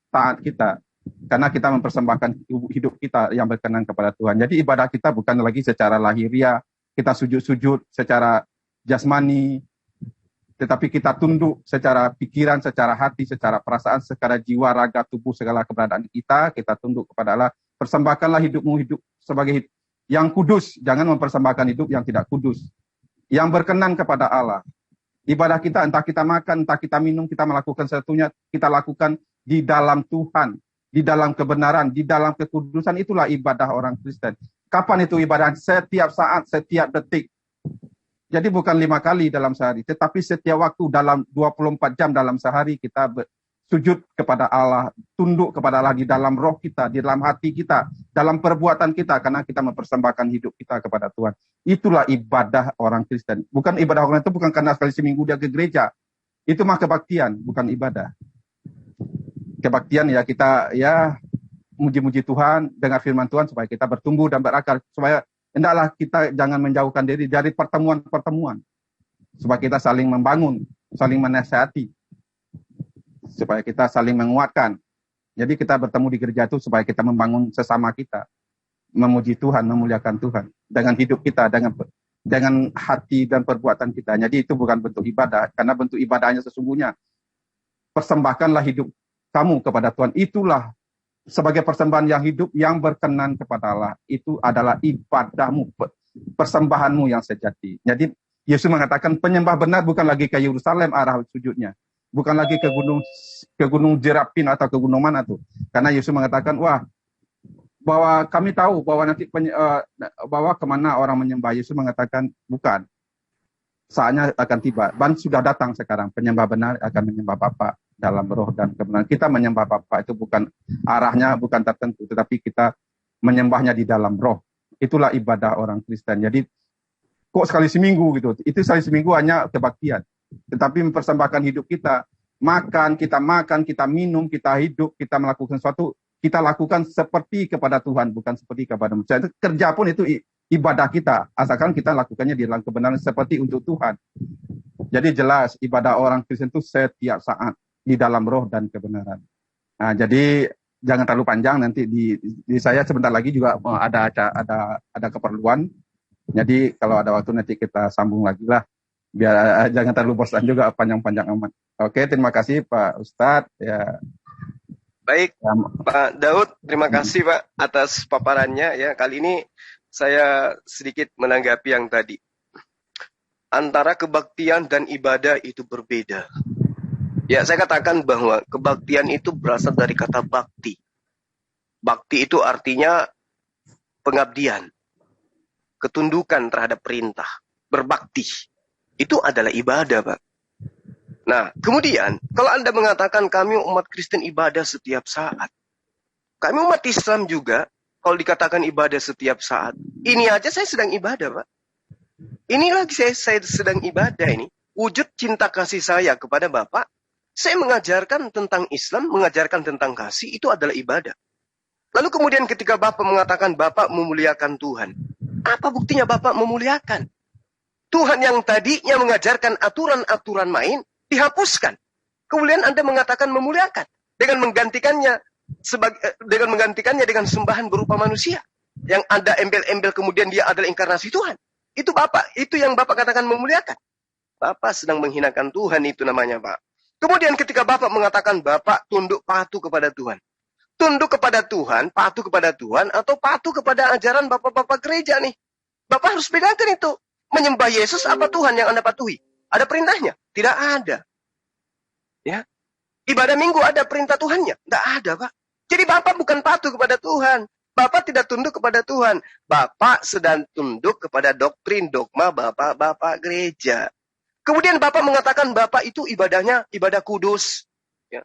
taat kita. Karena kita mempersembahkan hidup kita yang berkenan kepada Tuhan. Jadi ibadah kita bukan lagi secara lahiriah, kita sujud-sujud secara jasmani, tetapi kita tunduk secara pikiran, secara hati, secara perasaan, secara jiwa, raga, tubuh, segala keberadaan kita tunduk kepada Allah. Persembahkanlah hidupmu hidup sebagai yang kudus, jangan mempersembahkan hidup yang tidak kudus. Yang berkenan kepada Allah. Ibadah kita, entah kita makan, entah kita minum, kita melakukan sesuatunya, kita lakukan di dalam Tuhan. Di dalam kebenaran, di dalam kekudusan, itulah ibadah orang Kristen. Kapan itu ibadah? Setiap saat, setiap detik. Jadi bukan 5 kali dalam sehari, tetapi setiap waktu dalam 24 jam dalam sehari kita sujud kepada Allah, tunduk kepada Allah di dalam roh kita, di dalam hati kita, dalam perbuatan kita, karena kita mempersembahkan hidup kita kepada Tuhan. Itulah ibadah orang Kristen. Bukan ibadah orang itu bukan karena sekali seminggu dia ke gereja. Itu mah kebaktian, bukan ibadah. Kebaktian ya kita ya muji-muji Tuhan, dengar firman Tuhan supaya kita bertumbuh dan berakar, supaya hendaklah kita jangan menjauhkan diri dari pertemuan-pertemuan, supaya kita saling membangun, saling menasihati, supaya kita saling menguatkan. Jadi kita bertemu di gereja itu supaya kita membangun sesama kita, memuji Tuhan, memuliakan Tuhan dengan hidup kita, dengan hati dan perbuatan kita. Jadi itu bukan bentuk ibadah, karena bentuk ibadahnya sesungguhnya persembahkanlah hidup kamu kepada Tuhan. Itulah sebagai persembahan yang hidup, yang berkenan kepada Allah. Itu adalah ibadahmu, persembahanmu yang sejati. Jadi Yesus mengatakan penyembah benar bukan lagi ke Yerusalem arah sujudnya. bukan lagi ke gunung Jerapin atau ke gunung mana tuh. Karena Yesus mengatakan, bahwa kami tahu bahwa nanti bahwa kemana orang menyembah. Yesus mengatakan bukan, saatnya akan tiba, dan sudah datang sekarang. Penyembah benar akan menyembah Bapa dalam roh dan kebenaran. Kita menyembah Bapa itu bukan arahnya, bukan tertentu, tetapi kita menyembahnya di dalam roh. Itulah ibadah orang Kristen. Jadi kok sekali seminggu gitu? Itu sekali seminggu hanya kebaktian. Tetapi mempersembahkan hidup kita, kita minum, kita hidup, kita melakukan sesuatu, kita lakukan seperti kepada Tuhan, bukan seperti kepada manusia. Itu kerja pun itu ibadah kita, asalkan kita lakukannya di dalam kebenaran seperti untuk Tuhan. Jadi jelas ibadah orang Kristen itu setiap saat di dalam roh dan kebenaran. Nah, jadi jangan terlalu panjang, nanti di saya sebentar lagi juga ada keperluan. Jadi kalau ada waktu nanti kita sambung lagi lah, biar jangan terlalu bosan juga panjang-panjang amat. Oke, terima kasih Pak Ustadz. Ya. Baik, Pak Daud, terima kasih Pak atas paparannya. Ya, kali ini saya sedikit menanggapi yang tadi. Antara kebaktian dan ibadah itu berbeda. Ya, saya katakan bahwa kebaktian itu berasal dari kata bakti. Bakti itu artinya pengabdian, ketundukan terhadap perintah, berbakti. Itu adalah ibadah, Pak. Nah, kemudian, kalau Anda mengatakan kami umat Kristen ibadah setiap saat. Kami umat Islam juga, kalau dikatakan ibadah setiap saat. Ini aja saya sedang ibadah, Pak. Ini lagi saya sedang ibadah ini. Wujud cinta kasih saya kepada Bapak. Saya mengajarkan tentang Islam, mengajarkan tentang kasih, itu adalah ibadah. Lalu kemudian ketika Bapak mengatakan Bapak memuliakan Tuhan. Apa buktinya Bapak memuliakan? Tuhan yang tadinya mengajarkan aturan-aturan main, dihapuskan. Kemudian Anda mengatakan memuliakan dengan menggantikannya dengan sembahan berupa manusia yang Anda embel-embel kemudian dia adalah inkarnasi Tuhan. Itu Bapak, itu yang Bapak katakan memuliakan. Bapak sedang menghinakan Tuhan, itu namanya, Pak. Kemudian ketika Bapak mengatakan Bapak tunduk patuh kepada Tuhan. Tunduk kepada Tuhan, patuh kepada Tuhan, atau patuh kepada ajaran Bapak-bapak gereja nih. Bapak harus bedakan itu. Menyembah Yesus apa Tuhan yang Anda patuhi? Ada perintahnya? Tidak ada. Ya. Ibadah minggu ada perintah Tuhannya? Tidak ada, Pak. Jadi Bapak bukan patuh kepada Tuhan. Bapak tidak tunduk kepada Tuhan. Bapak sedang tunduk kepada doktrin, dogma Bapak-bapak gereja. Kemudian Bapak mengatakan Bapak itu ibadahnya ibadah kudus. Ya.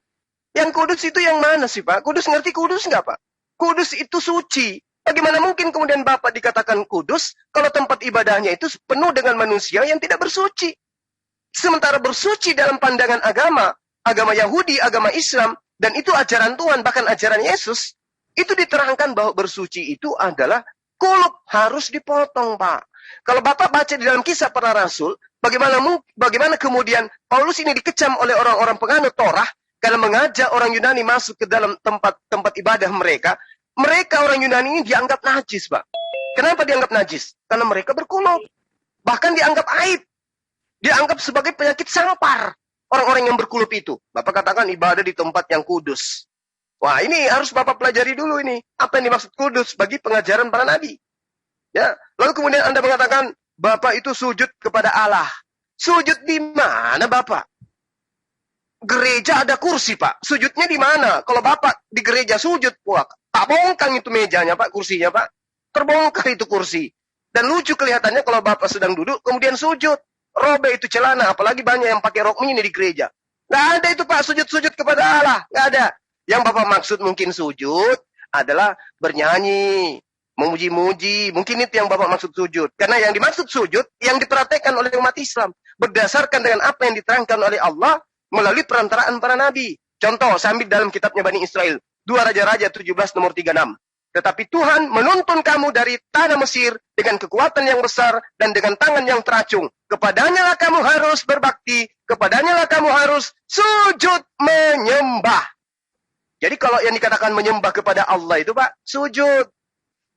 Yang kudus itu yang mana sih, Pak? Kudus ngerti kudus nggak, Pak? Kudus itu suci. Bagaimana mungkin kemudian Bapak dikatakan kudus kalau tempat ibadahnya itu penuh dengan manusia yang tidak bersuci? Sementara bersuci dalam pandangan agama Yahudi, agama Islam, dan itu ajaran Tuhan, bahkan ajaran Yesus, itu diterangkan bahwa bersuci itu adalah kulub, harus dipotong, Pak. Kalau Bapak baca di dalam Kisah Para Rasul, bagaimana kemudian Paulus ini dikecam oleh orang-orang penganut Torah karena mengajak orang Yunani masuk ke dalam tempat ibadah mereka. Mereka orang Yunani ini dianggap najis, Pak. Kenapa dianggap najis? Karena mereka berkulub. Bahkan dianggap aib. Dianggap sebagai penyakit sampar. Orang-orang yang berkulub itu. Bapak katakan ibadah di tempat yang kudus. Wah, ini harus Bapak pelajari dulu ini. Apa yang dimaksud kudus bagi pengajaran para nabi. Ya, lalu kemudian Anda mengatakan Bapak itu sujud kepada Allah. Sujud di mana, Bapak? Gereja ada kursi, Pak. Sujudnya di mana? Kalau Bapak di gereja sujud, wah, tak bongkang itu mejanya, Pak, kursinya, Pak. Terbongkar itu kursi. Dan lucu kelihatannya kalau Bapak sedang duduk, kemudian sujud. Robe itu celana, apalagi banyak yang pakai rok mini di gereja. Nggak ada itu, Pak, sujud-sujud kepada Allah. Nggak ada. Yang Bapak maksud mungkin sujud adalah bernyanyi, memuji-muji. Mungkin itu yang Bapak maksud sujud. Karena yang dimaksud sujud, yang diperhatikan oleh umat Islam. Berdasarkan dengan apa yang diterangkan oleh Allah melalui perantaraan para nabi. Contoh, saya ambil dalam kitabnya Bani Israel. 2 Raja-Raja 17 nomor 36. Tetapi Tuhan menuntun kamu dari tanah Mesir dengan kekuatan yang besar dan dengan tangan yang teracung. Kepadanya lah kamu harus berbakti. Kepadanya lah kamu harus sujud menyembah. Jadi kalau yang dikatakan menyembah kepada Allah itu, Pak, sujud.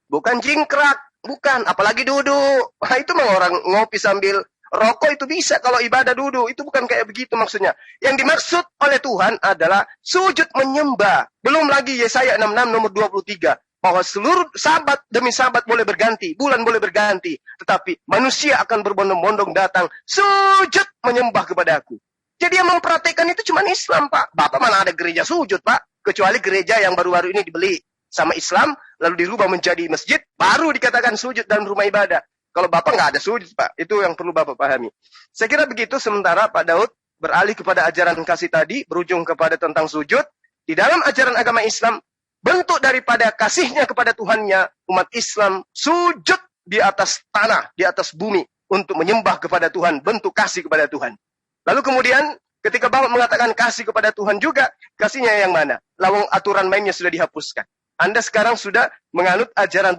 Bukan jingkrak. Bukan. Apalagi duduk. Wah, itu mah orang ngopi sambil rokok itu bisa kalau ibadah duduk. Itu bukan kayak begitu maksudnya. Yang dimaksud oleh Tuhan adalah sujud menyembah. Belum lagi Yesaya 66 nomor 23. Bahwa seluruh sahabat demi sahabat boleh berganti. Bulan boleh berganti. Tetapi manusia akan berbondong-bondong datang. Sujud menyembah kepada aku. Jadi yang mempraktekkan itu cuma Islam, Pak. Bapak mana ada gereja sujud, Pak. Kecuali gereja yang baru-baru ini dibeli sama Islam, lalu dirubah menjadi masjid, baru dikatakan sujud dalam rumah ibadah. Kalau Bapak nggak ada sujud, Pak. Itu yang perlu Bapak pahami. Saya kira begitu, sementara Pak Daud beralih kepada ajaran kasih tadi, berujung kepada tentang sujud. Di dalam ajaran agama Islam, bentuk daripada kasihnya kepada Tuhannya, umat Islam sujud di atas tanah, di atas bumi, untuk menyembah kepada Tuhan, bentuk kasih kepada Tuhan. Lalu kemudian ketika Bapak mengatakan kasih kepada Tuhan juga, kasihnya yang mana? Lawang aturan mainnya sudah dihapuskan. Anda sekarang sudah menganut ajaran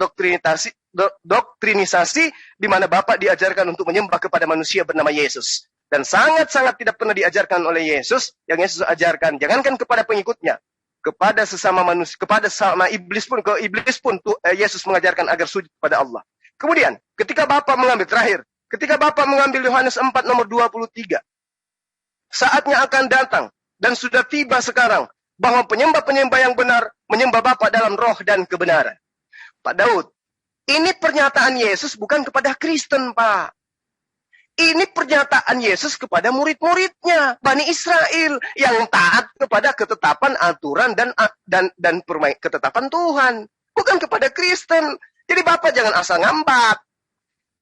doktrinisasi di mana Bapak diajarkan untuk menyembah kepada manusia bernama Yesus. Dan sangat-sangat tidak pernah diajarkan oleh Yesus, yang Yesus ajarkan. Jangankan kepada pengikutnya, kepada sesama manusia, kepada sama iblis pun, Yesus mengajarkan agar sujud kepada Allah. Kemudian, ketika Bapak mengambil, terakhir, ketika Bapak mengambil Yohanes 4 nomor 23, saatnya akan datang, dan sudah tiba sekarang, bahwa penyembah-penyembah yang benar, menyembah Bapa dalam roh dan kebenaran. Pak Daud, ini pernyataan Yesus bukan kepada Kristen, Pak. Ini pernyataan Yesus kepada murid-muridnya, Bani Israel, yang taat kepada ketetapan aturan dan ketetapan Tuhan. Bukan kepada Kristen. Jadi Bapak jangan asal ngambat.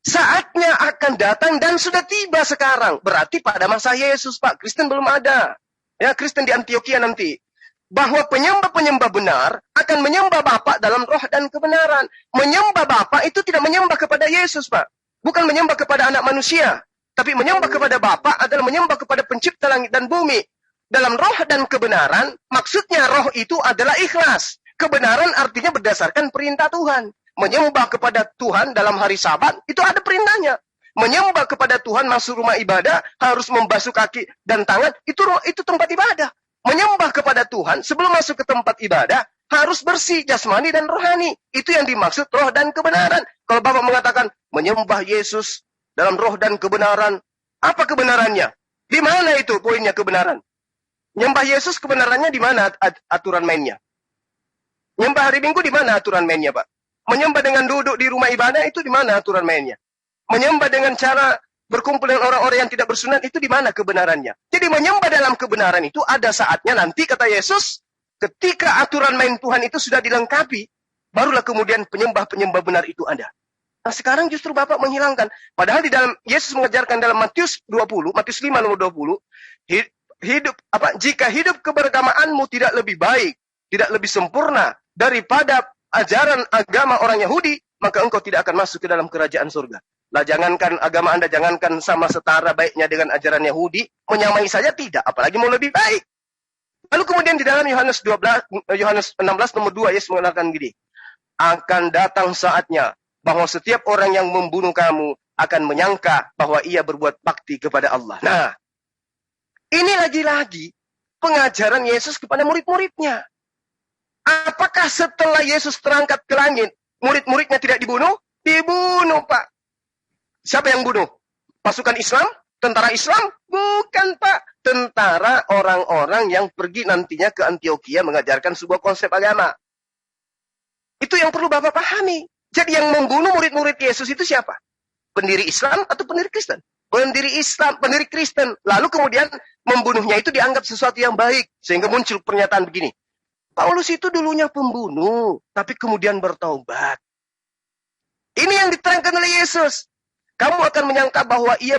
Saatnya akan datang dan sudah tiba sekarang. Berarti pada masa Yesus, Pak. Kristen belum ada. Ya, Kristen di Antioquia nanti. Bahwa penyembah-penyembah benar akan menyembah Bapa dalam roh dan kebenaran. Menyembah Bapa itu tidak menyembah kepada Yesus, Pak. Bukan menyembah kepada anak manusia. Tapi menyembah kepada Bapa adalah menyembah kepada pencipta langit dan bumi. Dalam roh dan kebenaran, maksudnya roh itu adalah ikhlas. Kebenaran artinya berdasarkan perintah Tuhan. Menyembah kepada Tuhan dalam hari Sabat, itu ada perintahnya. Menyembah kepada Tuhan masuk rumah ibadah, harus membasuh kaki dan tangan, itu tempat ibadah. Menyembah kepada Tuhan sebelum masuk ke tempat ibadah, harus bersih jasmani dan rohani. Itu yang dimaksud roh dan kebenaran. Kalau Bapak mengatakan, menyembah Yesus dalam roh dan kebenaran, apa kebenarannya? Di mana itu poinnya kebenaran? Menyembah Yesus kebenarannya di mana aturan mainnya? Menyembah hari Minggu di mana aturan mainnya, Pak? Menyembah dengan duduk di rumah ibadah itu di mana aturan mainnya? Menyembah dengan cara berkumpul dengan orang-orang yang tidak bersunat itu di mana kebenarannya? Jadi menyembah dalam kebenaran itu ada saatnya nanti, kata Yesus, ketika aturan main Tuhan itu sudah dilengkapi, barulah kemudian penyembah-penyembah benar itu ada. Nah sekarang justru Bapak menghilangkan. Padahal di dalam Yesus mengajarkan dalam Matius 5 nomor 20, jika hidup keberagamaanmu tidak lebih baik, tidak lebih sempurna daripada ajaran agama orang Yahudi, maka engkau tidak akan masuk ke dalam kerajaan surga. Lah jangankan agama Anda, jangankan sama setara baiknya dengan ajaran Yahudi, menyamai saja tidak, apalagi mau lebih baik. Lalu kemudian di dalam Yohanes 16 nomor 2, Yesus mengatakan gini, akan datang saatnya bahwa setiap orang yang membunuh kamu akan menyangka bahwa ia berbuat bakti kepada Allah. Nah, ini lagi-lagi pengajaran Yesus kepada murid-muridnya. Apakah setelah Yesus terangkat ke langit, murid-muridnya tidak dibunuh? Dibunuh, Pak. Siapa yang bunuh? Pasukan Islam? Tentara Islam? Bukan, Pak. Tentara orang-orang yang pergi nantinya ke Antioquia mengajarkan sebuah konsep agama. Itu yang perlu Bapak pahami. Jadi yang membunuh murid-murid Yesus itu siapa? Pendiri Islam atau pendiri Kristen? Pendiri Islam, pendiri Kristen. Lalu kemudian membunuhnya itu dianggap sesuatu yang baik. Sehingga muncul pernyataan begini. Paulus itu dulunya pembunuh, tapi kemudian bertaubat. Ini yang diterangkan oleh Yesus. Kamu akan menyangka bahwa ia